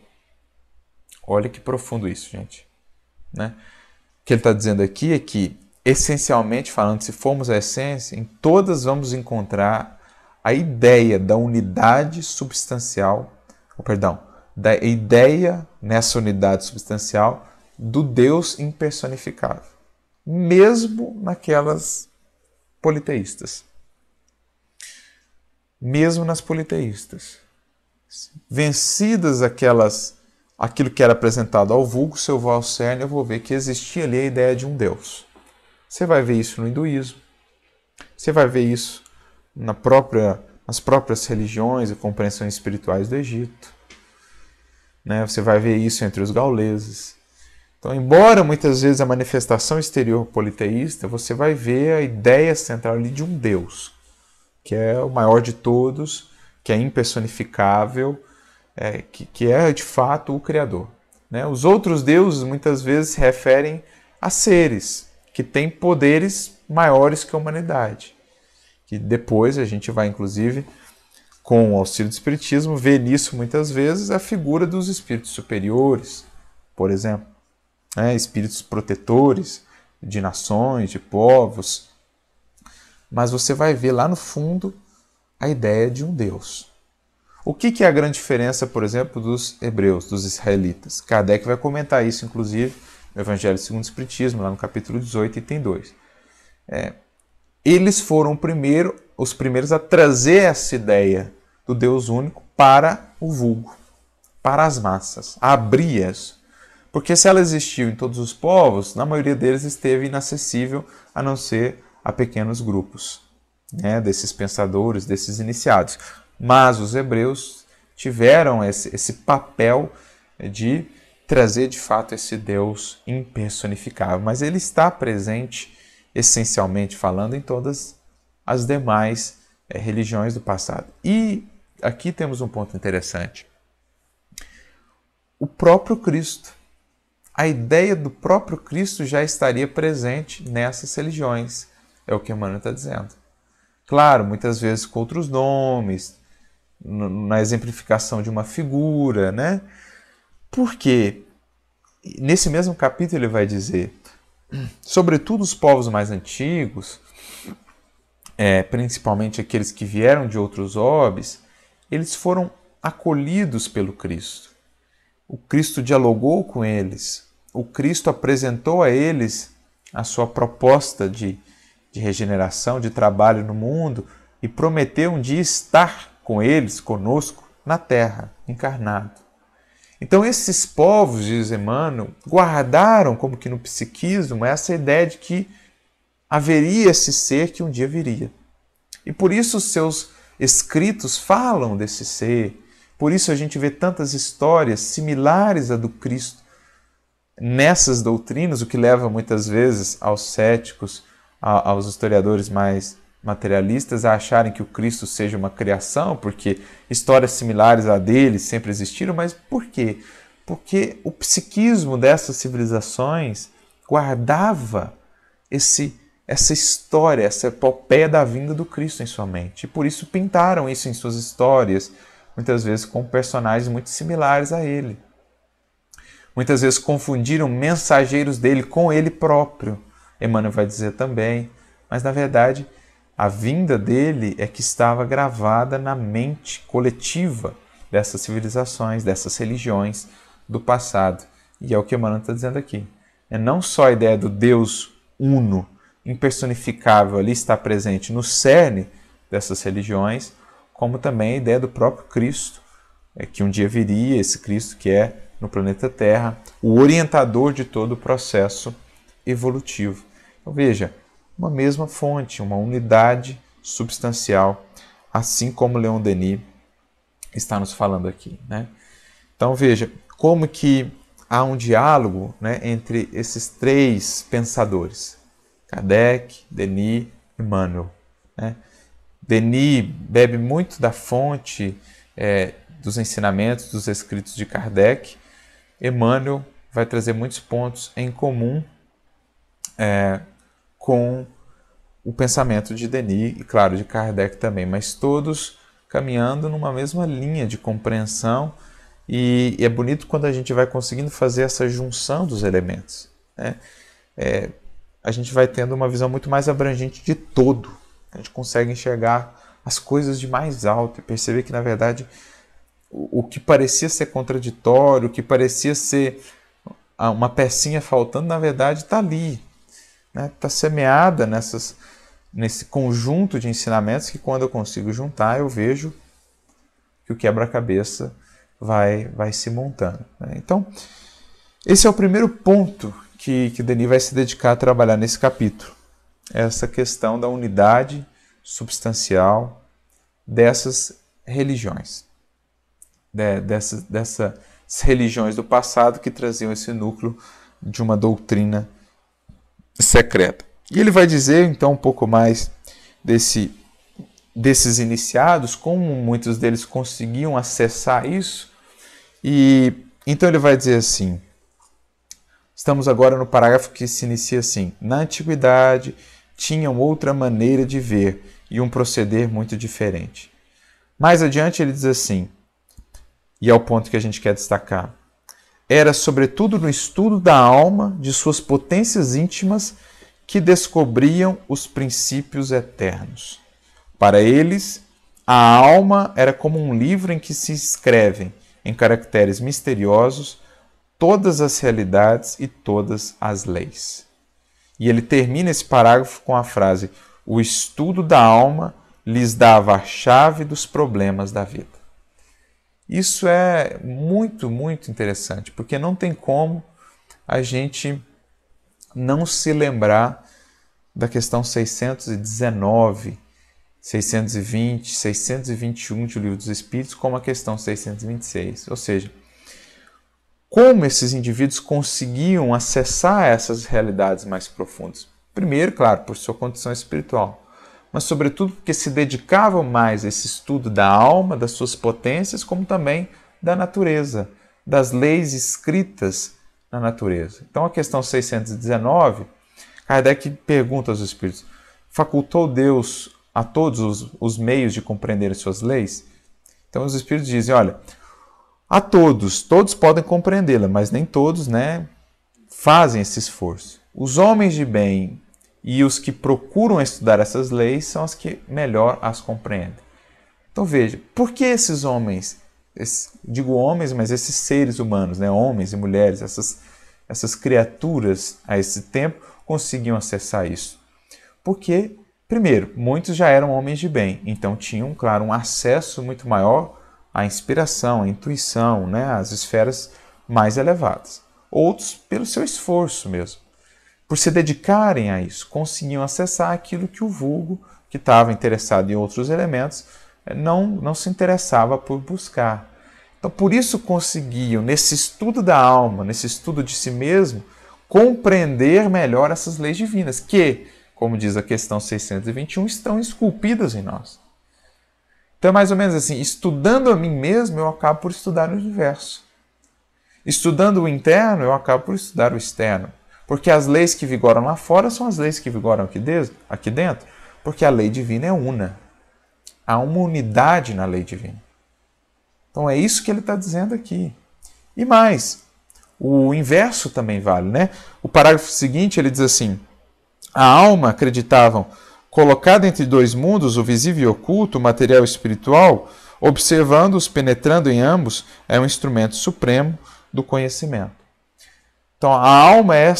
Olha que profundo isso, gente. Né? O que ele está dizendo aqui é que, essencialmente falando, se formos a essência, em todas vamos encontrar a ideia da unidade substancial, da ideia nessa unidade substancial do Deus impersonificável, mesmo naquelas politeístas. Mesmo nas politeístas. Vencidas aquilo que era apresentado ao vulgo, se eu vou ao cerne, eu vou ver que existia ali a ideia de um Deus. Você vai ver isso no hinduísmo, você vai ver isso nas próprias religiões e compreensões espirituais do Egito. Né? Você vai ver isso entre os gauleses. Então, embora muitas vezes a manifestação exterior politeísta, você vai ver a ideia central ali de um Deus, que é o maior de todos, que é impersonificável, que é de fato o Criador. Né? Os outros deuses muitas vezes se referem a seres que têm poderes maiores que a humanidade. Que depois a gente vai, inclusive, com o auxílio do Espiritismo, ver nisso muitas vezes a figura dos espíritos superiores, por exemplo. Espíritos protetores de nações, de povos. Mas você vai ver lá no fundo a ideia de um Deus. O que é a grande diferença, por exemplo, dos hebreus, dos israelitas? Kardec vai comentar isso, inclusive, no Evangelho segundo o Espiritismo, lá no capítulo 18, item 2. Eles foram os primeiros a trazer essa ideia do Deus único para o vulgo, para as massas, a abrir isso. Porque se ela existiu em todos os povos, na maioria deles esteve inacessível a não ser a pequenos grupos, né, desses pensadores, desses iniciados. Mas os hebreus tiveram esse papel de trazer de fato esse Deus impersonificável. Mas ele está presente, essencialmente falando, em todas as demais religiões do passado. E aqui temos um ponto interessante. O próprio Cristo. A ideia do próprio Cristo já estaria presente nessas religiões, é o que Emmanuel está dizendo. Claro, muitas vezes com outros nomes, na exemplificação de uma figura, né? Porque nesse mesmo capítulo ele vai dizer, sobretudo os povos mais antigos, principalmente aqueles que vieram de outros orbes, eles foram acolhidos pelo Cristo. O Cristo dialogou com eles. O Cristo apresentou a eles a sua proposta de regeneração, de trabalho no mundo e prometeu um dia estar com eles, conosco, na Terra, encarnado. Então esses povos, diz Emmanuel, guardaram como que no psiquismo essa ideia de que haveria esse ser que um dia viria. E por isso os seus escritos falam desse ser. Por isso a gente vê tantas histórias similares à do Cristo nessas doutrinas, o que leva muitas vezes aos céticos, aos historiadores mais materialistas, a acharem que o Cristo seja uma criação, porque histórias similares à dele sempre existiram. Mas por quê? Porque o psiquismo dessas civilizações guardava essa história, essa epopeia da vinda do Cristo em sua mente. E por isso pintaram isso em suas histórias, muitas vezes com personagens muito similares a ele. Muitas vezes confundiram mensageiros dele com ele próprio. Emmanuel vai dizer também. Mas, na verdade, a vinda dele é que estava gravada na mente coletiva dessas civilizações, dessas religiões, do passado. E é o que Emmanuel está dizendo aqui. É não só a ideia do Deus uno, impersonificável, ali está presente no cerne dessas religiões, como também a ideia do próprio Cristo, que um dia viria, esse Cristo que é no planeta Terra, o orientador de todo o processo evolutivo. Então veja, uma mesma fonte, uma unidade substancial, assim como Leon Denis está nos falando aqui, né? Então veja, como que há um diálogo, né, entre esses três pensadores, Kardec, Denis e Emmanuel, né? Denis bebe muito da fonte dos ensinamentos, dos escritos de Kardec. Emmanuel vai trazer muitos pontos em comum com o pensamento de Denis e, claro, de Kardec também, mas todos caminhando numa mesma linha de compreensão, e é bonito quando a gente vai conseguindo fazer essa junção dos elementos, né? A gente vai tendo uma visão muito mais abrangente de todo. A gente consegue enxergar as coisas de mais alto e perceber que, na verdade, o que parecia ser contraditório, o que parecia ser uma pecinha faltando, na verdade está ali, né? Está semeada nesse conjunto de ensinamentos que, quando eu consigo juntar, eu vejo que o quebra-cabeça vai se montando, né? Então, esse é o primeiro ponto que Denis vai se dedicar a trabalhar nesse capítulo. Essa questão da unidade substancial dessas religiões, dessas religiões do passado que traziam esse núcleo de uma doutrina secreta. E ele vai dizer, então, um pouco mais desses iniciados, como muitos deles conseguiam acessar isso. E então ele vai dizer assim, estamos agora no parágrafo que se inicia assim: na antiguidade tinham outra maneira de ver e um proceder muito diferente. Mais adiante ele diz assim, e é o ponto que a gente quer destacar: era sobretudo no estudo da alma, de suas potências íntimas, que descobriam os princípios eternos. Para eles, a alma era como um livro em que se escrevem, em caracteres misteriosos, todas as realidades e todas as leis. E ele termina esse parágrafo com a frase: o estudo da alma lhes dava a chave dos problemas da vida. Isso é muito, muito interessante, porque não tem como a gente não se lembrar da questão 619, 620, 621 de O Livro dos Espíritos, como a questão 626. Ou seja, como esses indivíduos conseguiam acessar essas realidades mais profundas? Primeiro, claro, por sua condição espiritual, mas sobretudo porque se dedicavam mais a esse estudo da alma, das suas potências, como também da natureza, das leis escritas na natureza. Então, a questão 619, Kardec pergunta aos espíritos: facultou Deus a todos os meios de compreender suas leis? Então, os espíritos dizem: olha, a todos podem compreendê-la, mas nem todos, né, fazem esse esforço. Os homens de bem e os que procuram estudar essas leis são os que melhor as compreendem. Então veja, por que esses homens, digo homens, mas esses seres humanos, né, homens e mulheres, essas criaturas a esse tempo conseguiam acessar isso? Porque, primeiro, muitos já eram homens de bem, então tinham, claro, um acesso muito maior à inspiração, à intuição, né, às esferas mais elevadas. Outros, pelo seu esforço mesmo, por se dedicarem a isso, conseguiam acessar aquilo que o vulgo, que estava interessado em outros elementos, não se interessava por buscar. Então, por isso conseguiam, nesse estudo da alma, nesse estudo de si mesmo, compreender melhor essas leis divinas, que, como diz a questão 621, estão esculpidas em nós. Então é mais ou menos assim, estudando a mim mesmo, eu acabo por estudar o universo. Estudando o interno, eu acabo por estudar o externo. Porque as leis que vigoram lá fora são as leis que vigoram aqui dentro, porque a lei divina é una. Há uma unidade na lei divina. Então é isso que ele está dizendo aqui. E mais, o inverso também vale, né? O parágrafo seguinte ele diz assim: a alma, acreditavam, colocada entre dois mundos, o visível e o oculto, o material e o espiritual, observando-os, penetrando em ambos, é um instrumento supremo do conhecimento. Então, a alma é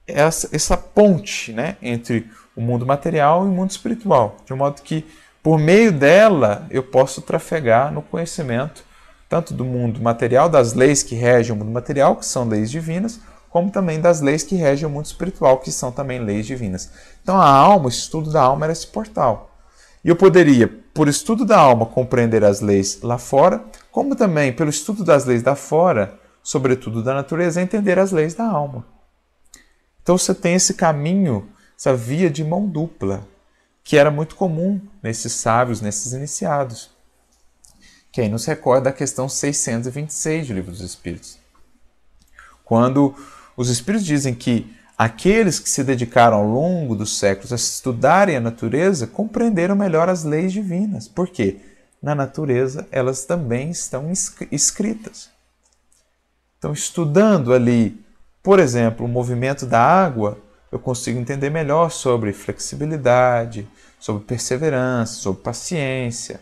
essa ponte, né, entre o mundo material e o mundo espiritual, de modo que, por meio dela, eu posso trafegar no conhecimento, tanto do mundo material, das leis que regem o mundo material, que são leis divinas, como também das leis que regem o mundo espiritual, que são também leis divinas. Então, a alma, o estudo da alma era esse portal. E eu poderia, por estudo da alma, compreender as leis lá fora, como também, pelo estudo das leis lá fora, sobretudo da natureza, entender as leis da alma. Então você tem esse caminho, essa via de mão dupla, que era muito comum nesses sábios, nesses iniciados. Que aí nos recorda a questão 626 do Livro dos Espíritos. Quando os Espíritos dizem que aqueles que se dedicaram ao longo dos séculos a estudarem a natureza compreenderam melhor as leis divinas. Por quê? Na natureza elas também estão escritas. Então, estudando ali, por exemplo, o movimento da água, eu consigo entender melhor sobre flexibilidade, sobre perseverança, sobre paciência,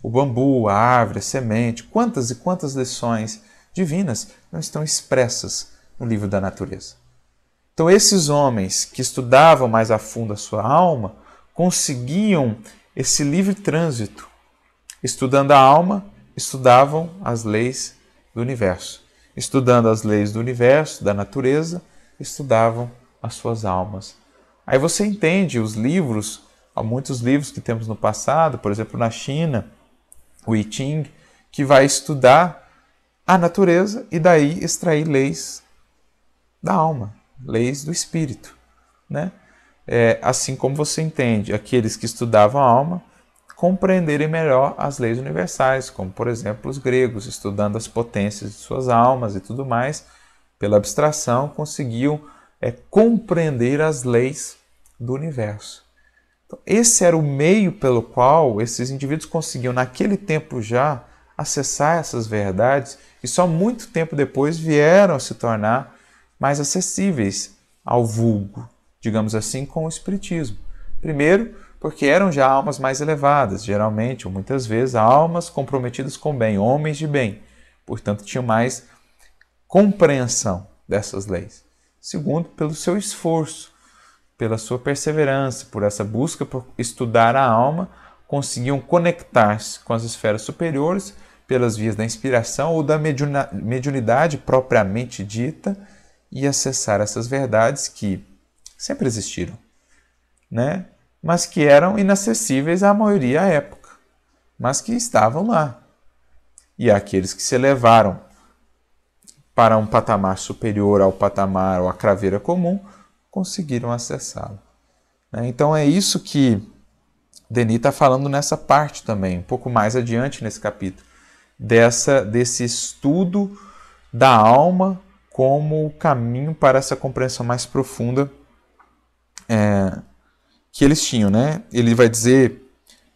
o bambu, a árvore, a semente. Quantas e quantas lições divinas não estão expressas no livro da natureza. Então, esses homens que estudavam mais a fundo a sua alma conseguiam esse livre trânsito. Estudando a alma, estudavam as leis do universo. Estudando as leis do universo, da natureza, estudavam as suas almas. Aí você entende os livros, há muitos livros que temos no passado, por exemplo, na China, o I Ching, que vai estudar a natureza e daí extrair leis da alma, leis do espírito, né? Assim como você entende aqueles que estudavam a alma compreenderem melhor as leis universais, como, por exemplo, os gregos, estudando as potências de suas almas e tudo mais, pela abstração, conseguiam compreender as leis do universo. Então, esse era o meio pelo qual esses indivíduos conseguiam, naquele tempo já, acessar essas verdades e só muito tempo depois vieram a se tornar mais acessíveis ao vulgo, digamos assim, com o Espiritismo. Primeiro, porque eram já almas mais elevadas, geralmente, ou muitas vezes, almas comprometidas com o bem, homens de bem. Portanto, tinham mais compreensão dessas leis. Segundo, pelo seu esforço, pela sua perseverança, por essa busca por estudar a alma, conseguiam conectar-se com as esferas superiores pelas vias da inspiração ou da mediunidade propriamente dita e acessar essas verdades que sempre existiram, né? Mas que eram inacessíveis à maioria à época, mas que estavam lá. E aqueles que se elevaram para um patamar superior ao patamar ou à craveira comum, conseguiram acessá-lo. Então é isso que Denis está falando nessa parte também, um pouco mais adiante nesse capítulo, desse estudo da alma como o caminho para essa compreensão mais profunda que eles tinham, né? Ele vai dizer,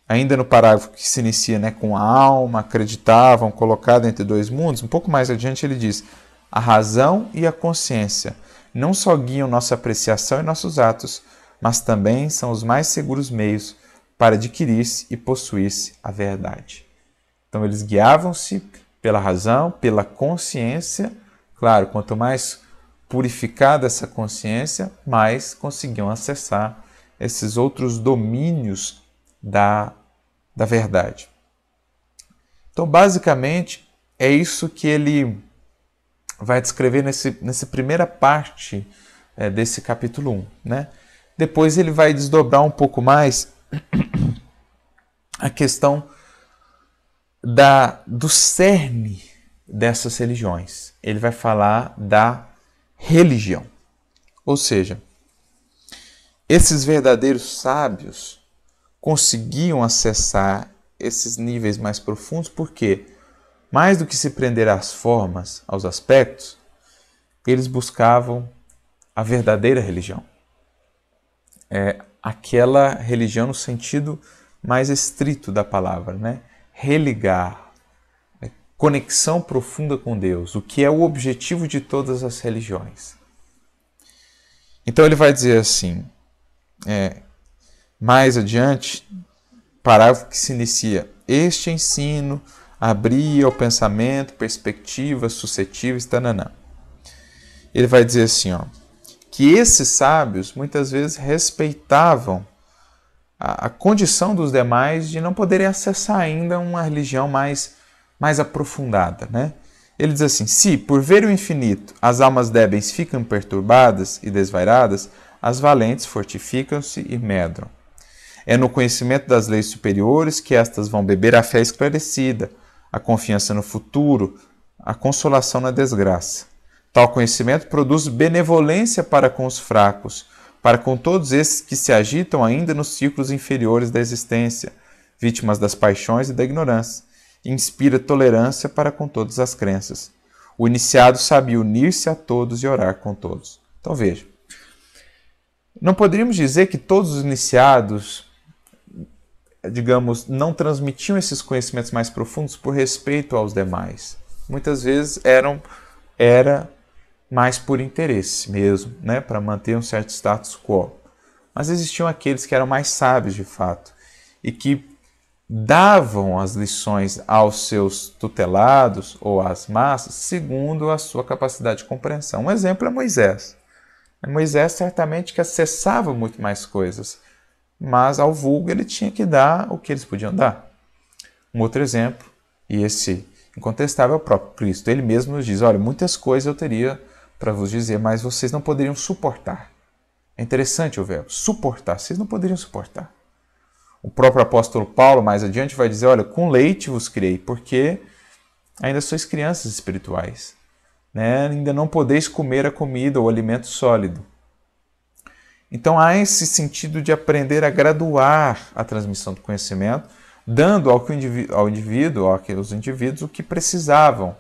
ainda no parágrafo que se inicia, né, com a alma, acreditavam, colocada entre dois mundos, um pouco mais adiante ele diz, a razão e a consciência não só guiam nossa apreciação e nossos atos, mas também são os mais seguros meios para adquirir-se e possuir-se a verdade. Então eles guiavam-se pela razão, pela consciência. Claro, quanto mais purificada essa consciência, mais conseguiam acessar esses outros domínios da verdade. Então, basicamente, é isso que ele vai descrever nessa primeira parte desse capítulo 1. Né? Depois ele vai desdobrar um pouco mais a questão do cerne dessas religiões. Ele vai falar da religião. Ou seja, esses verdadeiros sábios conseguiam acessar esses níveis mais profundos porque, mais do que se prender às formas, aos aspectos, eles buscavam a verdadeira religião. Aquela religião no sentido mais estrito da palavra, né? Religar, conexão profunda com Deus, o que é o objetivo de todas as religiões. Então ele vai dizer assim, mais adiante, parágrafo que se inicia, este ensino abria o pensamento, perspectivas suscetíveis, tananã. Ele vai dizer assim, ó, que esses sábios muitas vezes respeitavam a condição dos demais de não poderem acessar ainda uma religião mais aprofundada, né? Ele diz assim, se, por ver o infinito, as almas débeis ficam perturbadas e desvairadas, as valentes fortificam-se e medram. É no conhecimento das leis superiores que estas vão beber a fé esclarecida, a confiança no futuro, a consolação na desgraça. Tal conhecimento produz benevolência para com os fracos, para com todos esses que se agitam ainda nos círculos inferiores da existência, vítimas das paixões e da ignorância, e inspira tolerância para com todas as crenças. O iniciado sabia unir-se a todos e orar com todos. Então veja, não poderíamos dizer que todos os iniciados, digamos, não transmitiam esses conhecimentos mais profundos por respeito aos demais. Muitas vezes era mais por interesse mesmo, né, para manter um certo status quo. Mas existiam aqueles que eram mais sábios de fato e que davam as lições aos seus tutelados ou às massas segundo a sua capacidade de compreensão. Um exemplo é Moisés. Moisés certamente que acessava muito mais coisas, mas ao vulgo ele tinha que dar o que eles podiam dar. Um outro exemplo, e esse incontestável, é o próprio Cristo. Ele mesmo nos diz, olha, muitas coisas eu teria para vos dizer, mas vocês não poderiam suportar. É interessante o verbo, suportar. Vocês não poderiam suportar. O próprio apóstolo Paulo, mais adiante, vai dizer, olha, com leite vos criei, porque ainda sois crianças espirituais. Né? Ainda não podeis comer a comida ou alimento sólido. Então há esse sentido de aprender a graduar a transmissão do conhecimento, dando aos indivíduos o que precisavam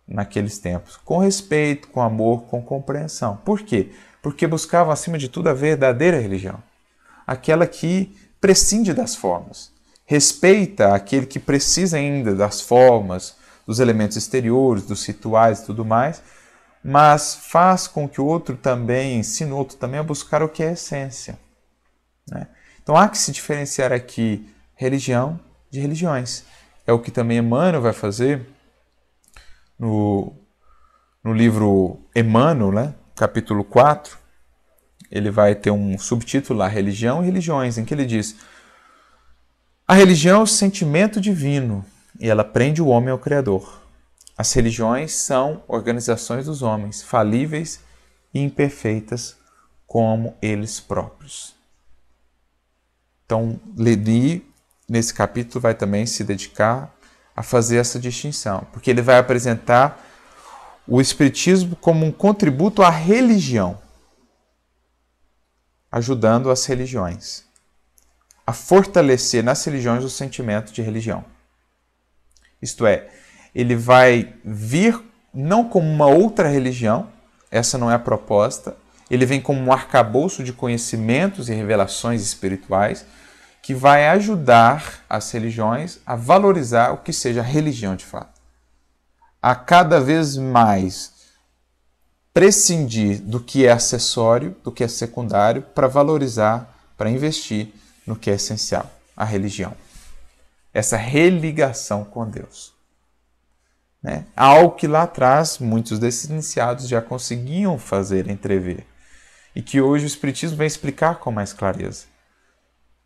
naqueles tempos, com respeito, com amor, com compreensão. Por quê? Porque buscavam, acima de tudo, a verdadeira religião. Aquela que prescinde das formas. Respeita aquele que precisa ainda das formas, dos elementos exteriores, dos rituais e tudo mais, mas faz com que o outro também, ensine o outro também a buscar o que é a essência. Né? Então há que se diferenciar aqui religião de religiões. É o que também Emmanuel vai fazer no livro Emmanuel, né? Capítulo 4, ele vai ter um subtítulo lá, Religião e Religiões, em que ele diz: a religião é o sentimento divino e ela prende o homem ao Criador. As religiões são organizações dos homens, falíveis e imperfeitas como eles próprios. Então, Ledi, nesse capítulo, vai também se dedicar a fazer essa distinção, porque ele vai apresentar o Espiritismo como um contributo à religião, ajudando as religiões a fortalecer nas religiões o sentimento de religião. Isto é, ele vai vir não como uma outra religião, essa não é a proposta, ele vem como um arcabouço de conhecimentos e revelações espirituais que vai ajudar as religiões a valorizar o que seja religião de fato. A cada vez mais prescindir do que é acessório, do que é secundário, para valorizar, para investir no que é essencial, a religião. Essa religação com Deus. Né? Algo que lá atrás muitos desses iniciados já conseguiam fazer, entrever. E que hoje o Espiritismo vem explicar com mais clareza.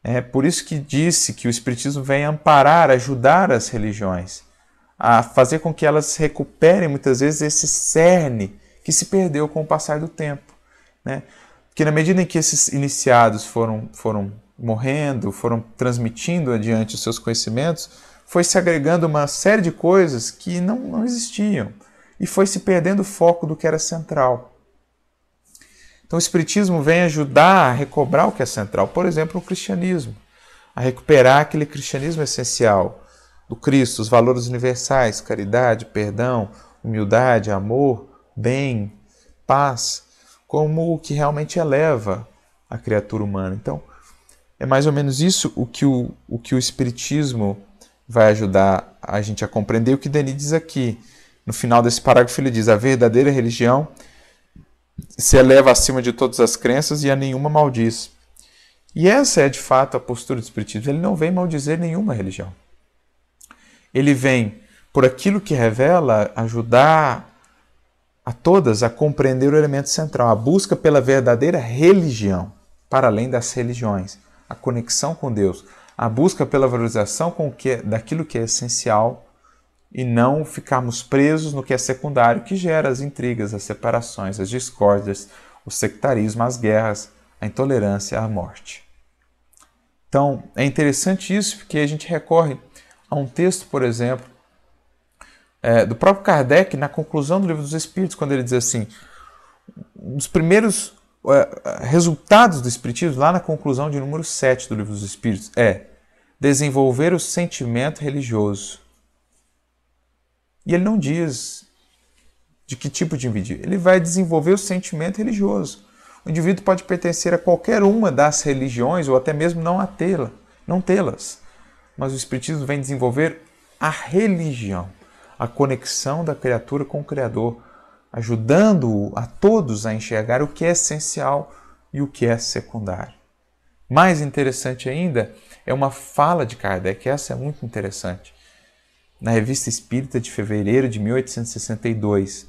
É por isso que disse que o Espiritismo vem amparar, ajudar as religiões a fazer com que elas recuperem muitas vezes esse cerne que se perdeu com o passar do tempo. Né? Porque na medida em que esses iniciados foram morrendo, foram transmitindo adiante os seus conhecimentos, foi se agregando uma série de coisas que não existiam e foi se perdendo o foco do que era central. Então o Espiritismo vem ajudar a recobrar o que é central, por exemplo, o cristianismo, a recuperar aquele cristianismo essencial do Cristo, os valores universais, caridade, perdão, humildade, amor, bem, paz, como o que realmente eleva a criatura humana. Então, é mais ou menos isso o que o Espiritismo vai ajudar a gente a compreender. O que Denis diz aqui, no final desse parágrafo, ele diz: a verdadeira religião se eleva acima de todas as crenças e a nenhuma maldiz. E essa é, de fato, a postura do Espiritismo. Ele não vem maldizer nenhuma religião. Ele vem por aquilo que revela, ajudar a todas a compreender o elemento central, a busca pela verdadeira religião, para além das religiões, a conexão com Deus, a busca pela valorização daquilo que é essencial e não ficarmos presos no que é secundário, que gera as intrigas, as separações, as discórdias, o sectarismo, as guerras, a intolerância, a morte. Então, é interessante isso, porque a gente recorre a um texto, por exemplo, do próprio Kardec, na conclusão do Livro dos Espíritos, quando ele diz assim, um dos primeiros resultados do Espiritismo, lá na conclusão de número 7 do Livro dos Espíritos, é desenvolver o sentimento religioso. E ele não diz de que tipo de indivíduo. Ele vai desenvolver o sentimento religioso. O indivíduo pode pertencer a qualquer uma das religiões ou até mesmo não tê-las. Mas o Espiritismo vem desenvolver a religião, a conexão da criatura com o Criador, ajudando a todos a enxergar o que é essencial e o que é secundário. Mais interessante ainda é uma fala de Kardec, essa é muito interessante, na Revista Espírita de fevereiro de 1862,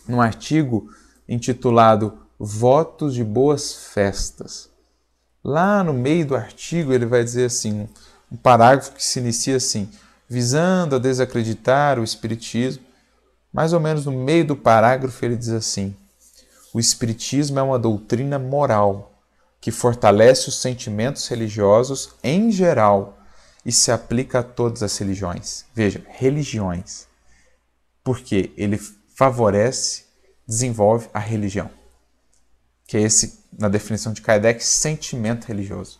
num artigo intitulado Votos de Boas Festas. Lá no meio do artigo ele vai dizer assim, um parágrafo que se inicia assim, visando a desacreditar o Espiritismo, mais ou menos no meio do parágrafo ele diz assim, o Espiritismo é uma doutrina moral que fortalece os sentimentos religiosos em geral e se aplica a todas as religiões. Veja, religiões. Porque ele favorece, desenvolve a religião. Que é esse, na definição de Kardec, sentimento religioso.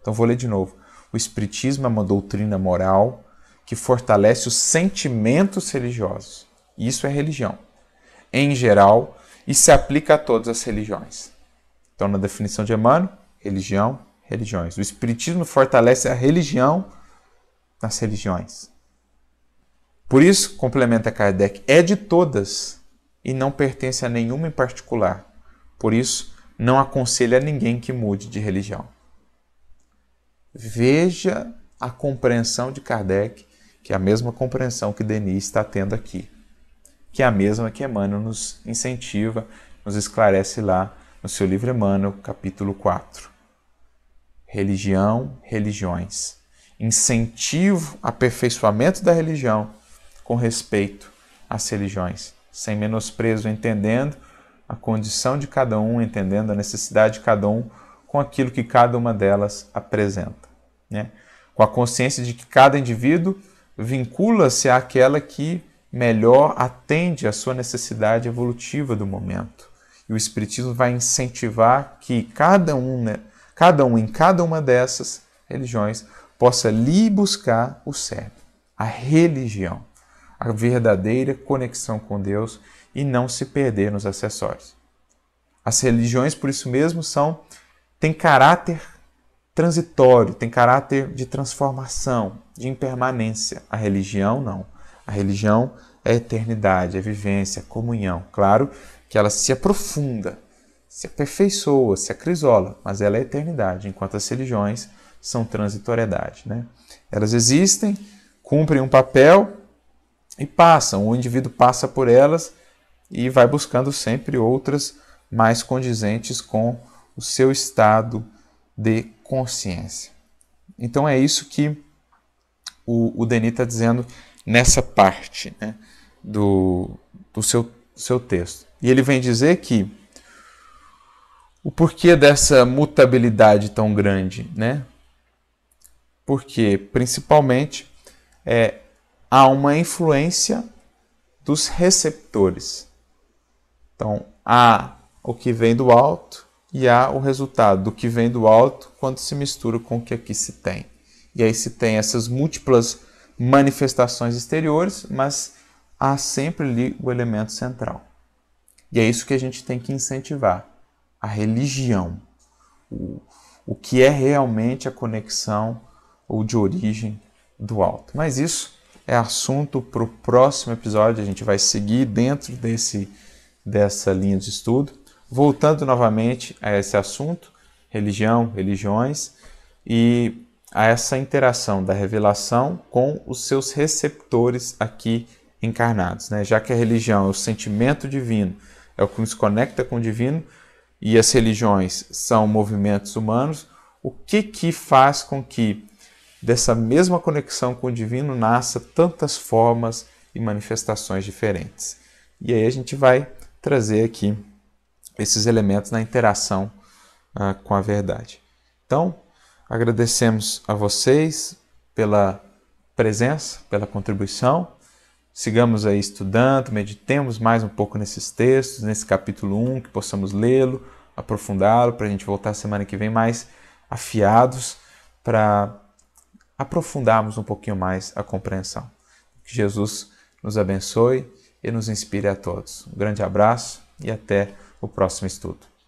Então vou ler de novo. O Espiritismo é uma doutrina moral que fortalece os sentimentos religiosos. Isso é religião. Em geral, e se aplica a todas as religiões. Então, na definição de Emmanuel, religião, religiões. O Espiritismo fortalece a religião nas religiões. Por isso, complementa Kardec, é de todas e não pertence a nenhuma em particular. Por isso, não aconselha a ninguém que mude de religião. Veja a compreensão de Kardec, que é a mesma compreensão que Denis está tendo aqui, que é a mesma que Emmanuel nos incentiva, nos esclarece lá no seu livro Emmanuel, capítulo 4. Religião, religiões. Incentivo, aperfeiçoamento da religião com respeito às religiões, sem menosprezo, entendendo a condição de cada um, entendendo a necessidade de cada um com aquilo que cada uma delas apresenta, né? Com a consciência de que cada indivíduo vincula-se àquela que melhor atende à sua necessidade evolutiva do momento. E o Espiritismo vai incentivar que cada um em cada uma dessas religiões possa lhe buscar o cerne, a religião, a verdadeira conexão com Deus e não se perder nos acessórios. As religiões, por isso mesmo, têm caráter transitório, têm caráter de transformação, de impermanência. A religião não. A religião é eternidade, é vivência, é comunhão. Claro que ela se aprofunda, se aperfeiçoa, se acrisola, mas ela é eternidade, enquanto as religiões são transitoriedade, né? Elas existem, cumprem um papel e passam. O indivíduo passa por elas e vai buscando sempre outras mais condizentes com o seu estado de consciência. Então é isso que o Denis está dizendo nessa parte, né, do seu texto. E ele vem dizer que o porquê dessa mutabilidade tão grande, né? Porque, principalmente, há uma influência dos receptores. Então, há o que vem do alto e há o resultado do que vem do alto quando se mistura com o que aqui se tem. E aí se tem essas múltiplas manifestações exteriores, mas há sempre ali o elemento central. E é isso que a gente tem que incentivar, a religião, o que é realmente a conexão ou de origem do alto. Mas isso é assunto para o próximo episódio, a gente vai seguir dentro dessa linha de estudo, voltando novamente a esse assunto, religião, religiões, e a essa interação da revelação com os seus receptores aqui encarnados, né? Já que a religião é o sentimento divino, é o que nos conecta com o divino, e as religiões são movimentos humanos, o que faz com que dessa mesma conexão com o divino nasça tantas formas e manifestações diferentes? E aí a gente vai trazer aqui esses elementos na interação com a verdade. Então, agradecemos a vocês pela presença, pela contribuição. Sigamos aí estudando, meditemos mais um pouco nesses textos, nesse capítulo 1, que possamos lê-lo, aprofundá-lo, para a gente voltar semana que vem mais afiados para aprofundarmos um pouquinho mais a compreensão. Que Jesus nos abençoe e nos inspire a todos. Um grande abraço e até o próximo estudo.